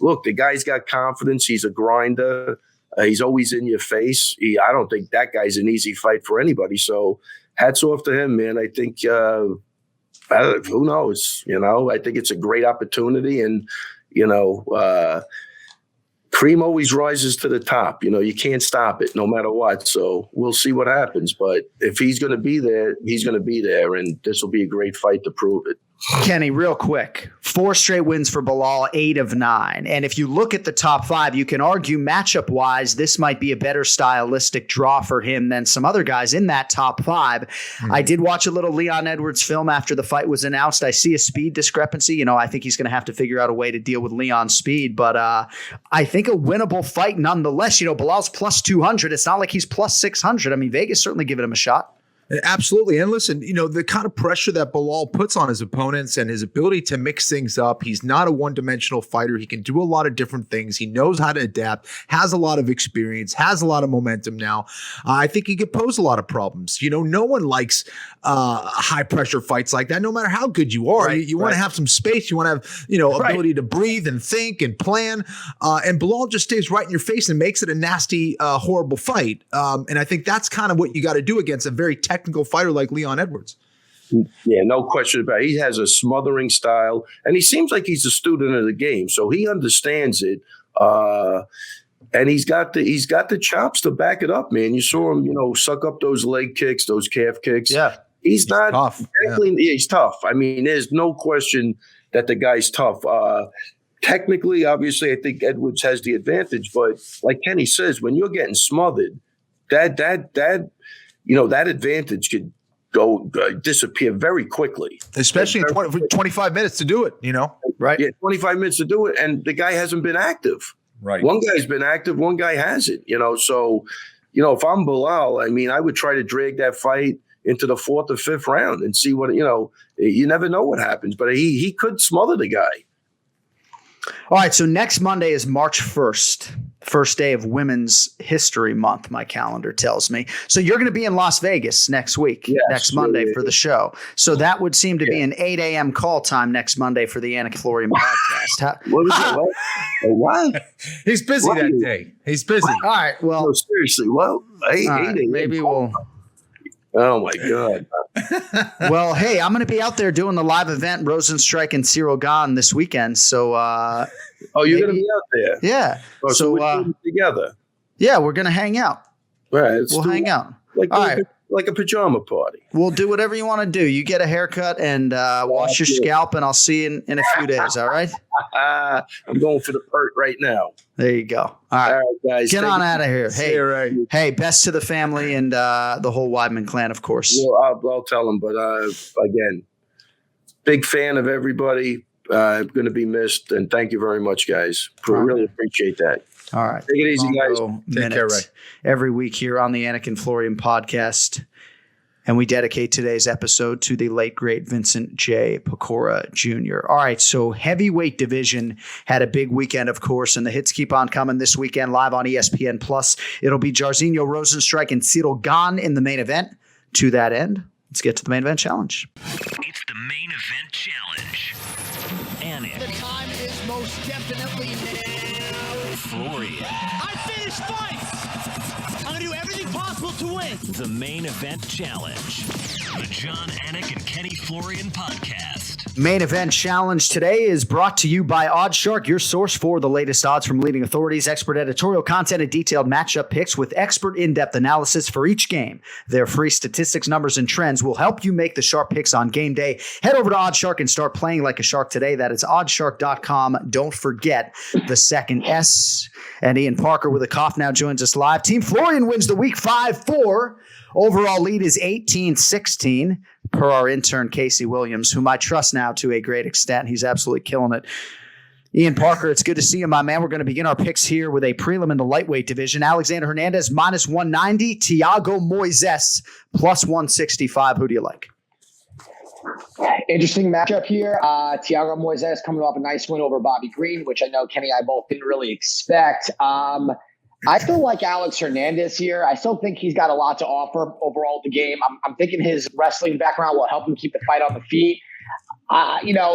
look, the guy's got confidence. He's a grinder. He's always in your face. I don't think that guy's an easy fight for anybody. So hats off to him, man. I think, who knows? I think it's a great opportunity. And, cream always rises to the top. You can't stop it no matter what. So we'll see what happens. But if he's going to be there, he's going to be there. And this will be a great fight to prove it. Kenny, real quick, 4 straight wins for Bilal, 8 of 9. And if you look at the top 5, you can argue matchup-wise, this might be a better stylistic draw for him than some other guys in that top 5. I did watch a little Leon Edwards film after the fight was announced. I see a speed discrepancy. You know, I think he's going to have to figure out a way to deal with Leon's speed. But I think a winnable fight nonetheless. You know, Bilal's plus 200. It's not like he's plus 600. I mean, Vegas certainly giving him a shot. Absolutely. And listen, you know, the kind of pressure that Bilal puts on his opponents and his ability to mix things up. He's not a one-dimensional fighter. He can do a lot of different things. He knows how to adapt, has a lot of experience, has a lot of momentum now. I think he could pose a lot of problems. You know, no one likes high-pressure fights like that, no matter how good you are. You want to have some space. You want to have, you know, ability to breathe and think and plan. And Bilal just stays right in your face and makes it a nasty, horrible fight. And I think that's kind of what you got to do against a very technical fighter like Leon Edwards. Yeah, no question about it. He has a smothering style, and he seems like he's a student of the game, so he understands it. And he's got the chops to back it up, man. You saw him, you know, suck up those leg kicks, those calf kicks. Yeah, he's not tough. He's tough. I mean, there's no question that the guy's tough. Technically, obviously, I think Edwards has the advantage, but like Kenny says, when you're getting smothered, that you know, that advantage could go disappear very quickly. Especially in 25 minutes to do it, you know? Right. Yeah, 25 minutes to do it, and the guy hasn't been active. Right. One guy's been active, one guy hasn't, you know? So, you know, if I'm Bilal, I mean, I would try to drag that fight into the 4th or 5th round and see what, you know, you never know what happens, but he could smother the guy. All right, so next Monday is March 1st, first day of Women's History Month, my calendar tells me. So you're going to be in Las Vegas next week, next Monday for the show. So that would seem to be an 8 a.m. call time next Monday for the Anik Florian podcast. What was it? What? He's busy that day. He's busy. All right, well. No, seriously, well, 8 a.m. Maybe we'll. Oh, my God. Well, hey, I'm going to be out there doing the live event, Rozenstruik and Ciryl Gane this weekend. So, you're going to be out there? Yeah. Oh, so we're doing it together. Yeah, we're going to hang out. Right. We'll hang out. Like a pajama party. We'll do whatever you want to do. You get a haircut and wash your scalp, and I'll see you in a few days. All right? I'm going for the pert right now. There you go. All right, guys. Get on out of here. Hey, best to the family and the whole Weidman clan, of course. Well, I'll tell them. But again, big fan of everybody. Going to be missed. And thank you very much, guys. Really appreciate that. All right. Take it easy, guys. Take care, Ray. Every week here on the Anik and Florian podcast. And we dedicate today's episode to the late, great Vincent J. Pecora Jr. All right, so heavyweight division had a big weekend, of course, and the hits keep on coming this weekend live on ESPN+. It'll be Jairzinho, Rozenstruik, and Ciryl Gane in the main event. To that end, let's get to the main event challenge. It's the main event challenge. Anik. The time is most definitely now. Florian. I finish fights. I'm going to do everything possible to win. The main event challenge. The Jon Anik and Kenny Florian podcast. Main event challenge today is brought to you by OddsShark, your source for the latest odds from leading authorities, expert editorial content, and detailed matchup picks with expert in-depth analysis for each game. Their free statistics, numbers, and trends will help you make the sharp picks on game day. Head over to OddsShark and start playing like a shark today. That is oddshark.com. Don't forget the second S. And Ian Parker with a cough now joins us live. Team Florian wins the week 5-4. Overall lead is 18-16 per our intern Casey Williams, whom I trust now to a great extent. He's absolutely killing it. Ian Parker, it's good to see you, my man. We're going to begin our picks here with a prelim in the lightweight division. Alexander Hernandez minus 190, Thiago Moises plus 165. Who do you like? Interesting matchup here. Thiago Moises coming off a nice win over Bobby Green, which I know Kenny and I both didn't really expect. I still like Alex Hernandez here. I still think he's got a lot to offer overall the game. I'm thinking his wrestling background will help him keep the fight on the feet.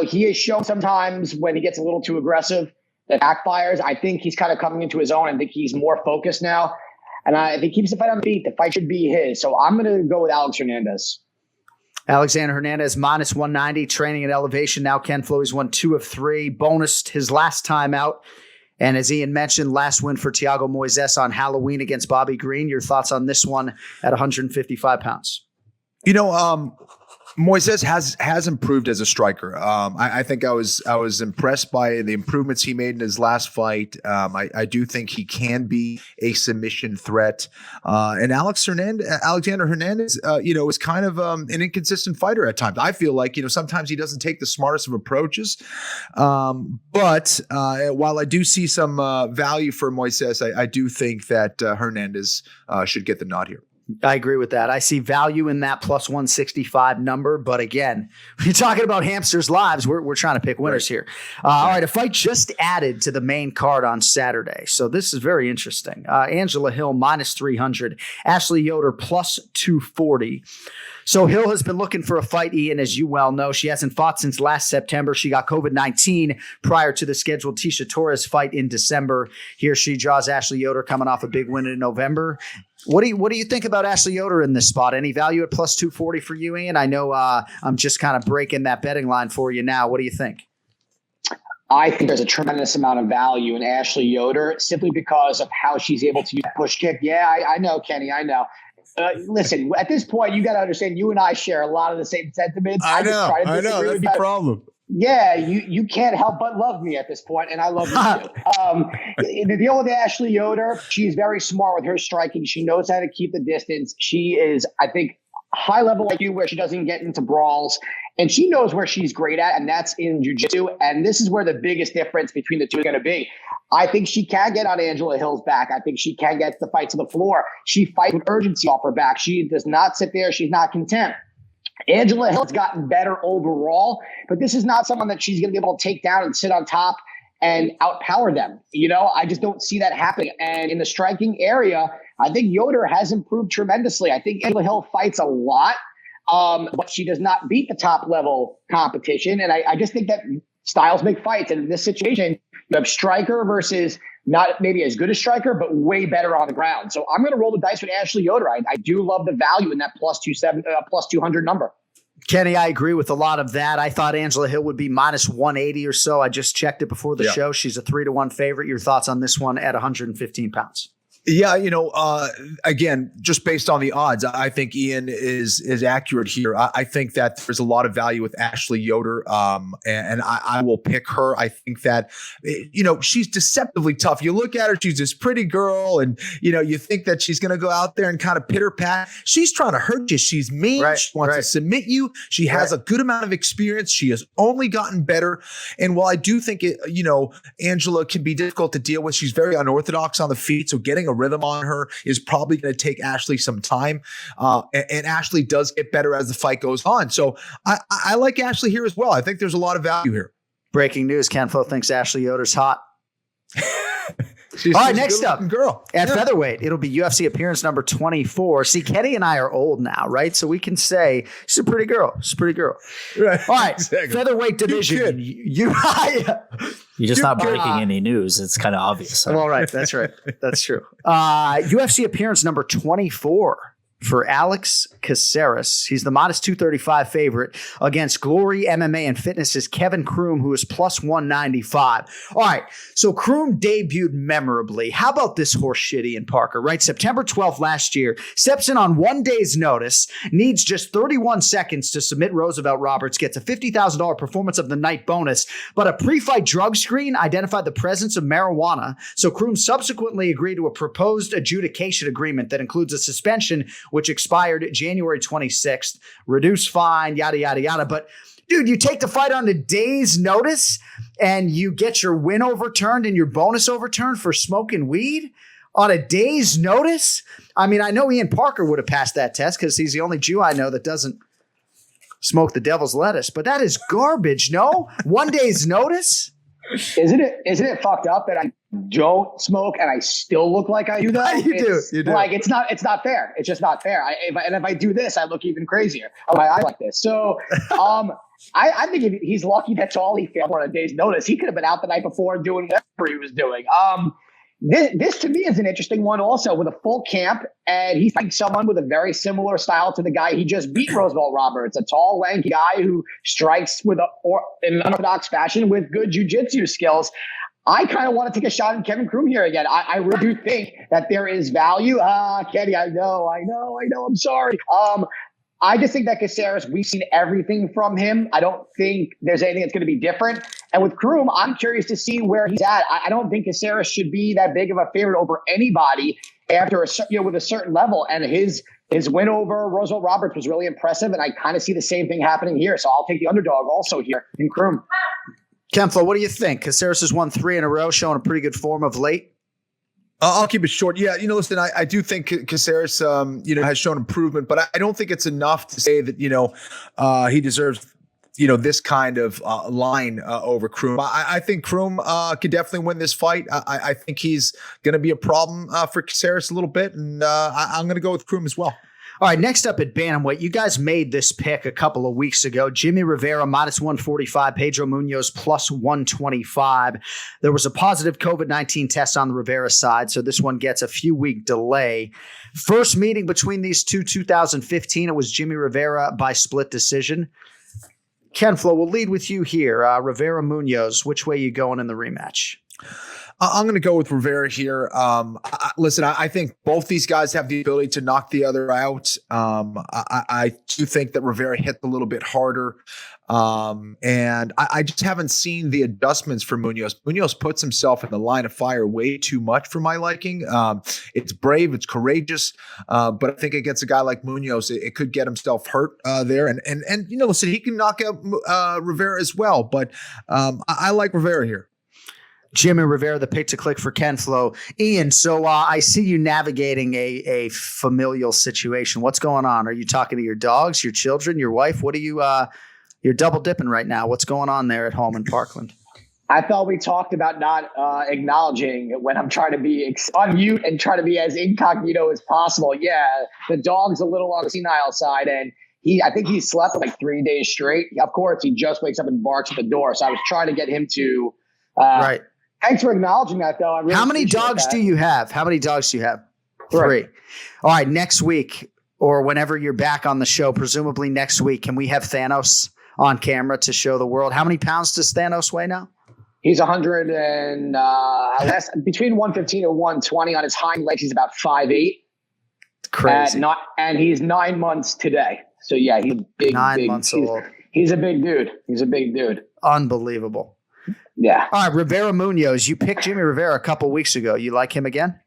He has shown sometimes when he gets a little too aggressive that backfires. I think he's kind of coming into his own. I think he's more focused now. And if he keeps the fight on the feet, the fight should be his. So I'm going to go with Alex Hernandez. Alexander Hernandez minus 190, training at elevation. Now Ken Flo's won 2 of 3, bonused his last time out. And as Ian mentioned, last win for Thiago Moises on Halloween against Bobby Green. Your thoughts on this one at 155 pounds? Moises has improved as a striker. I think I was impressed by the improvements he made in his last fight. I do think he can be a submission threat. And Alexander Hernandez, is kind of an inconsistent fighter at times. I feel like sometimes he doesn't take the smartest of approaches. But while I do see some value for Moises, I do think that Hernandez should get the nod here. I agree with that. I see value in that plus 165 number. But again, when you're talking about hamsters' lives, we're trying to pick winners here. All right, a fight just added to the main card on Saturday. So this is very interesting. Angela Hill minus 300. Ashley Yoder plus 240. So Hill has been looking for a fight, Ian, as you well know. She hasn't fought since last September. She got COVID-19 prior to the scheduled Tisha Torres fight in December. Here she draws Ashley Yoder coming off a big win in November. What do you think about Ashley Yoder in this spot? Any value at plus 240 for you, Ian? I know I'm just kind of breaking that betting line for you now. What do you think? I think there's a tremendous amount of value in Ashley Yoder simply because of how she's able to use that push kick. Yeah, I know, Kenny. I know. Listen, at this point, you got to understand you and I share a lot of the same sentiments. I know. That's the problem. Yeah, you can't help but love me at this point, and I love you too. The deal with Ashley Yoder, she's very smart with her striking. She knows how to keep the distance. She is, I think, high level like you, where she doesn't get into brawls, and she knows where she's great at, and that's in jiu-jitsu. And this is where the biggest difference between the two is going to be. I think she can get on Angela Hill's back. I think she can get the fight to the floor. She fights with urgency off her back. She does not sit there. She's not content. Angela Hill's gotten better overall, but this is not someone that she's going to be able to take down and sit on top and outpower them. I just don't see that happening. And in the striking area, I think Yoder has improved tremendously. I think Angela Hill fights a lot, but she does not beat the top level competition. And I just think that styles make fights. And in this situation, you have striker versus not maybe as good a striker, but way better on the ground. So I'm going to roll the dice with Ashley Yoder. I do love the value in that plus 200 number. Kenny, I agree with a lot of that. I thought Angela Hill would be minus 180 or so. I just checked it before the show. She's a 3-1 favorite. Your thoughts on this one at 115 pounds? Yeah, again, just based on the odds, I think Ian is accurate here. I think that there's a lot of value with Ashley Yoder, and I will pick her. I think that, she's deceptively tough. You look at her, she's this pretty girl, and, you think that she's going to go out there and kind of pitter pat. She's trying to hurt you. She's mean. Right, she wants to submit you. She has a good amount of experience. She has only gotten better. And while I do think Angela can be difficult to deal with, she's very unorthodox on the feet. So getting a rhythm on her is probably going to take Ashley some time. And Ashley does get better as the fight goes on. So I like Ashley here as well. I think there's a lot of value here. Breaking news. Ken Flo thinks Ashley Yoder's hot. She's all right, next up, girl. At featherweight, it'll be UFC appearance number 24. See, Kenny and I are old now, right? So we can say she's a pretty girl. She's a pretty girl. Right. All right, exactly. Featherweight division. You're just not breaking any news. It's kind of obvious. All right, that's right. That's true. UFC appearance number 24. For Alex Caceres. He's the modest 235 favorite against Glory MMA and Fitness's Kevin Kroom, who is plus 195. All right, so Kroom debuted memorably. How about this horse shit, Ian Parker, right? September 12th last year, steps in on 1 day's notice, needs just 31 seconds to submit Roosevelt Roberts, gets a $50,000 performance of the night bonus, but a pre-fight drug screen identified the presence of marijuana, so Kroom subsequently agreed to a proposed adjudication agreement that includes a suspension which expired January 26th, reduced fine, yada, yada, yada. But dude, you take the fight on a day's notice and you get your win overturned and your bonus overturned for smoking weed on a day's notice? I mean, I know Ian Parker would have passed that test because he's the only Jew I know that doesn't smoke the devil's lettuce, but that is garbage, no? 1 day's notice? Isn't it fucked up that I don't smoke and I still look like I do that? You do. Like it's not fair. It's just not fair. If I do this, I look even crazier. My eye like this. So, I think he's lucky that's all he failed on a day's notice. He could have been out the night before doing whatever he was doing. This to me is an interesting one also with a full camp, and he's fighting someone with a very similar style to the guy he just beat, Roosevelt Roberts, a tall, lanky guy who strikes in an unorthodox fashion with good jiu-jitsu skills. I kind of want to take a shot at Kevin Kroom here again. I really do think that there is value. Kenny, I know. I'm sorry. I just think that Caceres, we've seen everything from him. I don't think there's anything that's going to be different. And with Kroom, I'm curious to see where he's at. I don't think Caceres should be that big of a favorite over anybody after with a certain level. And his win over Roosevelt Roberts was really impressive, and I kind of see the same thing happening here. So I'll take the underdog also here in Kroom. Kenflo, what do you think? Caceres has won 3 in a row, showing a pretty good form of late. I'll keep it short. Yeah, listen, I do think Caceres, has shown improvement, but I don't think it's enough to say that, he deserves, this kind of line over Kroom. I think Kroom could definitely win this fight. I think he's going to be a problem for Caceres a little bit, and I'm going to go with Kroom as well. All right, next up at bantamweight, you guys made this pick a couple of weeks ago. Jimmy Rivera minus 145, Pedro Munoz plus 125. There was a positive COVID-19 test on the Rivera side, so this one gets a few-week delay. First meeting between these two, 2015, it was Jimmy Rivera by split decision. Kenflo, we'll lead with you here. Rivera Munoz, which way you going in the rematch? I'm going to go with Rivera here. Listen, I think both these guys have the ability to knock the other out. I do think that Rivera hit a little bit harder. And I just haven't seen the adjustments for Munoz. Munoz puts himself in the line of fire way too much for my liking. It's brave, it's courageous, but I think against a guy like Munoz, it could get himself hurt there. And listen, he can knock out Rivera as well, but I like Rivera here. Jimmy Rivera, the pick to click for Kenflo. Ian, so I see you navigating a familial situation. What's going on? Are you talking to your dogs, your children, your wife? What are you? You're double dipping right now. What's going on there at home in Parkland? I thought we talked about not acknowledging when I'm trying to be on mute and try to be as incognito as possible. Yeah, the dog's a little on the senile side, and I think he slept for like 3 days straight. Of course, he just wakes up and barks at the door. So I was trying to get him to right. Thanks for acknowledging that, though. I really How many dogs do you have? How many dogs do you have? 3. All right, next week or whenever you're back on the show, presumably next week, can we have Thanos on camera to show the world? How many pounds does Thanos weigh now? He's 100 and between 115 and 120 on his hind legs. He's about 5'8". Crazy. And he's 9 months today. So yeah, he's big. 9 months old. He's a big dude. Unbelievable. Yeah. All right, Rivera Munoz. You picked Jimmy Rivera a couple weeks ago. You like him again?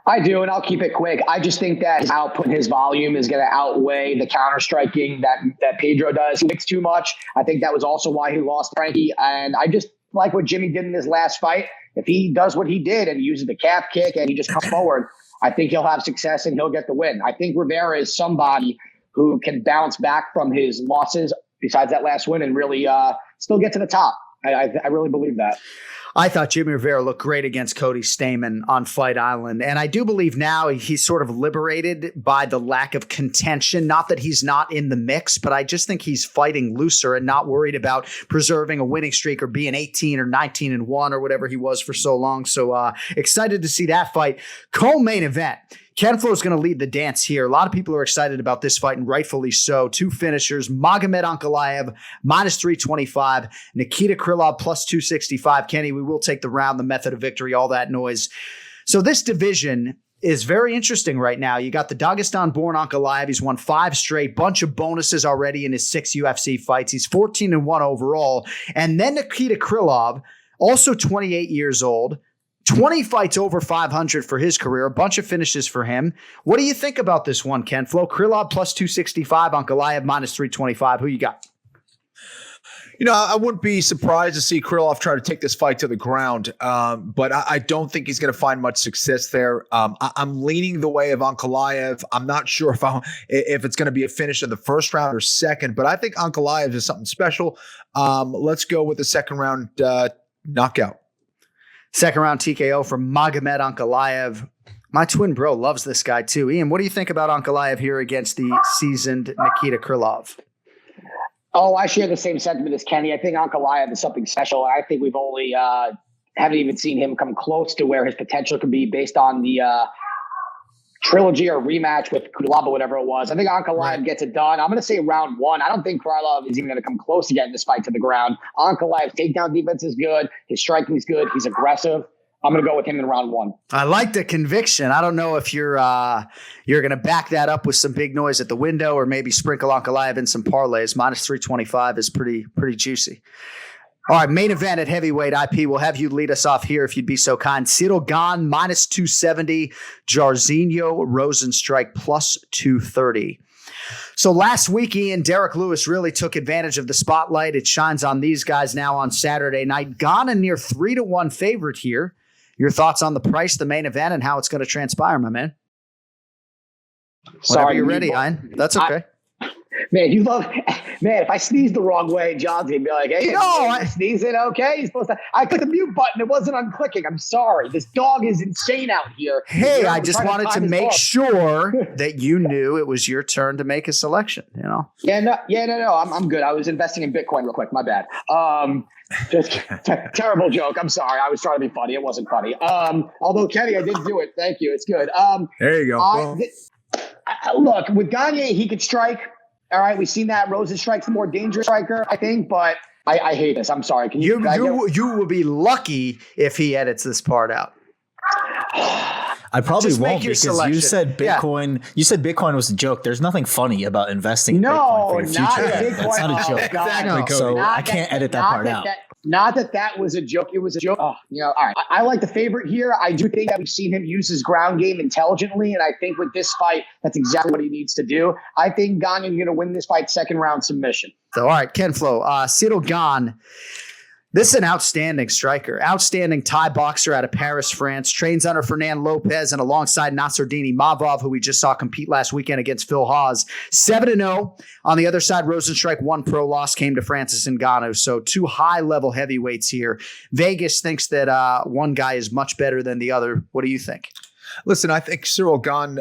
I do, and I'll keep it quick. I just think that his output, his volume is going to outweigh the counter striking that Pedro does. He kicks too much. I think that was also why he lost Frankie. And I just like what Jimmy did in his last fight. If he does what he did and uses the calf kick and he just comes forward, I think he'll have success and he'll get the win. I think Rivera is somebody who can bounce back from his losses besides that last win and really still get to the top. I really believe that. I thought Jimmy Rivera looked great against Cody Stamann on Fight Island. And I do believe now he's sort of liberated by the lack of contention. Not that he's not in the mix, but I just think he's fighting looser and not worried about preserving a winning streak or being 18 or 19-1 or whatever he was for so long. So excited to see that fight. Co-main event. Kenflo is going to lead the dance here. A lot of people are excited about this fight, and rightfully so. 2 finishers, Magomed Ankalaev, minus 325, Nikita Krylov, plus 265. Kenny, we will take the round, the method of victory, all that noise. So this division is very interesting right now. You got the Dagestan-born Ankalaev. He's won 5 straight, bunch of bonuses already in his 6 UFC fights. He's 14-1 overall. And then Nikita Krylov, also 28 years old, 20 fights over 500 for his career, a bunch of finishes for him. What do you think about this one, Kenflo? Krylov plus 265, Ankalaev minus 325. Who you got? I wouldn't be surprised to see Krylov try to take this fight to the ground, but I don't think he's going to find much success there. I'm leaning the way of Ankalaev. I'm not sure if it's going to be a finish in the first round or second, but I think Ankalaev is something special. Let's go with the second round knockout. Second round TKO for Magomed Ankalaev. My twin bro loves this guy too. Ian, what do you think about Ankalaev here against the seasoned Nikita Krylov? Oh, I share the same sentiment as Kenny. I think Ankalaev is something special. I think we've only haven't even seen him come close to where his potential could be based on the trilogy or rematch with Krylov or whatever it was. I think Ankalaev gets it done. I'm going to say round 1. I don't think Krylov is even going to come close to getting this fight to the ground. Ankalaev's takedown defense is good. His striking is good. He's aggressive. I'm going to go with him in round 1. I like the conviction. I don't know if you're going to back that up with some big noise at the window or maybe sprinkle Ankalaev in some parlays. Minus 325 is pretty juicy. All right, main event at heavyweight IP. We'll have you lead us off here if you'd be so kind. Ciryl Gane, minus 270. Jairzinho, Rozenstruik, plus 230. So last week, Ian, Derrick Lewis really took advantage of the spotlight. It shines on these guys now on Saturday night. Gane a near 3-1 favorite here. Your thoughts on the price, the main event, and how it's going to transpire, my man? Sorry, you're ready, Ian. That's okay. Man, if I sneeze the wrong way, John's going to be like, hey, I sneezing, okay? You're supposed to. I clicked the mute button. It wasn't unclicking. I'm sorry. This dog is insane out here. Hey, I just wanted to make sure that you knew it was your turn to make a selection, you know? Yeah, no. I'm good. I was investing in Bitcoin real quick. My bad. Just terrible joke. I'm sorry. I was trying to be funny. It wasn't funny. Although, Kenny, I did do it. Thank you. It's good. There you go. Look, with Gane, he could strike. All right, we've seen that. Rozenstruik's the more dangerous striker, I think, but I hate this. I'm sorry. Can you will be lucky if he edits this part out. I probably won't because you said Bitcoin. Yeah. You said Bitcoin was a joke. There's nothing funny about investing in Bitcoin for your future. That's not a joke. Exactly, so I can't edit that part out. Not that was a joke. It was a joke. All right. I like the favorite here. I do think that we've seen him use his ground game intelligently, and I think with this fight, that's exactly what he needs to do. I think Gane is going to win this fight second round submission. So, all right, Ken Flo, Ciryl Gane. This is an outstanding striker, outstanding Thai boxer out of Paris, France. Trains under Fernand Lopez and alongside Nasruddin Mavov, who we just saw compete last weekend against Phil Hawes. 7-0. On the other side, Rozenstruik, 1 pro loss came to Francis Ngannou. So 2 high-level heavyweights here. Vegas thinks that one guy is much better than the other. What do you think? Listen, I think Ciryl Gane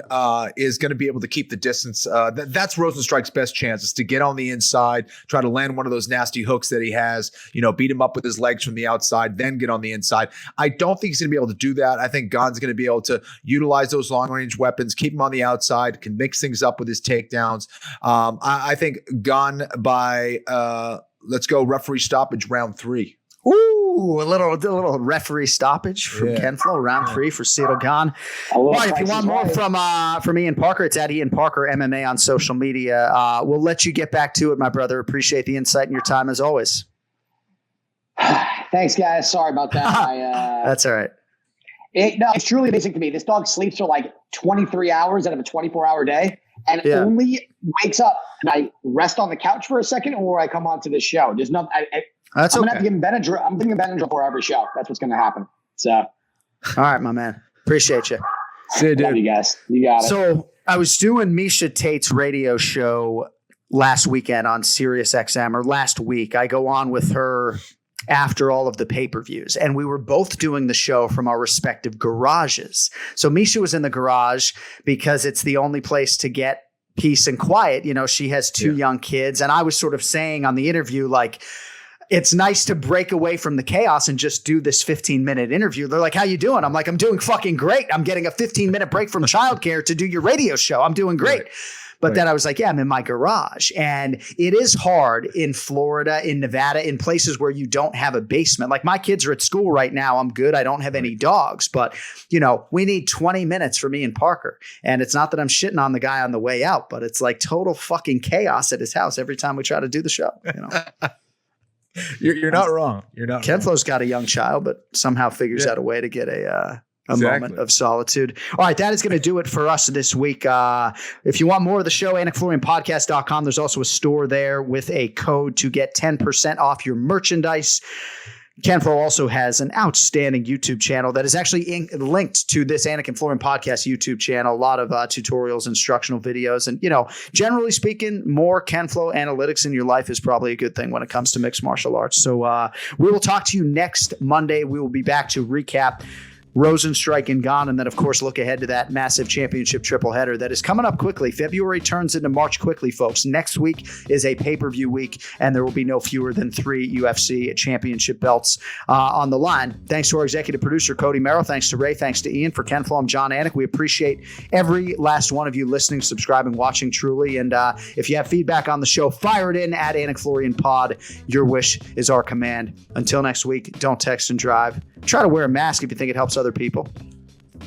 is going to be able to keep the distance. That's Rozenstruik's best chance, is to get on the inside, try to land one of those nasty hooks that he has, beat him up with his legs from the outside, then get on the inside. I don't think he's going to be able to do that. I think Gane's going to be able to utilize those long-range weapons, keep him on the outside, can mix things up with his takedowns. I think Gane by, let's go referee stoppage round 3. Ooh, a little referee stoppage from Ken Flo, round 3 for Ciryl Gane. All right, if you want more from Ian Parker, it's at Ian Parker MMA on social media. We'll let you get back to it, my brother. Appreciate the insight and your time as always. Thanks, guys. Sorry about that. That's all right. It's truly amazing to me. This dog sleeps for like 23 hours out of a 24-hour day and only wakes up and I rest on the couch for a second or I come onto this show. There's nothing. That's I'm okay. going to have to give him Benadryl. I'm giving him Benadryl for every show. That's what's going to happen. So, all right, my man. Appreciate you. See you, dude. Love you guys. You got it. So I was doing Misha Tate's radio show last weekend on Sirius XM, or last week. I go on with her after all of the pay-per-views, and we were both doing the show from our respective garages. So Misha was in the garage because it's the only place to get peace and quiet. She has 2 young kids, and I was sort of saying on the interview, like, it's nice to break away from the chaos and just do this 15-minute interview. They're like, how you doing? I'm like, I'm doing fucking great. I'm getting a 15-minute break from childcare to do your radio show. I'm doing great. Right. But then I was like, I'm in my garage. And it is hard in Florida, in Nevada, in places where you don't have a basement. Like my kids are at school right now. I'm good. I don't have any dogs. But, we need 20 minutes for me and Parker. And it's not that I'm shitting on the guy on the way out, but it's like total fucking chaos at his house every time we try to do the show. You're not wrong. You're not. Ken Flo's got a young child, but somehow figures out a way to get a moment of solitude. All right, that is going to do it for us this week. If you want more of the show, AnikFlorianPodcast.com. There's also a store there with a code to get 10% off your merchandise. Ken Flo also has an outstanding YouTube channel that is actually linked to this Anik and Florian podcast YouTube channel. A lot of tutorials, instructional videos. And, generally speaking, more Ken Flo analytics in your life is probably a good thing when it comes to mixed martial arts. So we will talk to you next Monday. We will be back to recap Rozenstruik and Gane, and then, of course, look ahead to that massive championship triple header that is coming up quickly. February turns into March quickly, folks. Next week is a pay-per-view week, and there will be no fewer than 3 UFC championship belts on the line. Thanks to our executive producer, Cody Merrill. Thanks to Ray. Thanks to Ian. For Ken Flo, I'm Jon Anik. We appreciate every last one of you listening, subscribing, watching, truly. And if you have feedback on the show, fire it in at AnikFlorianPod. Your wish is our command. Until next week, don't text and drive. Try to wear a mask if you think it helps other people.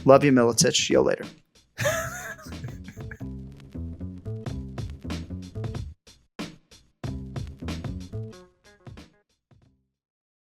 Love you, Milicic. See you later.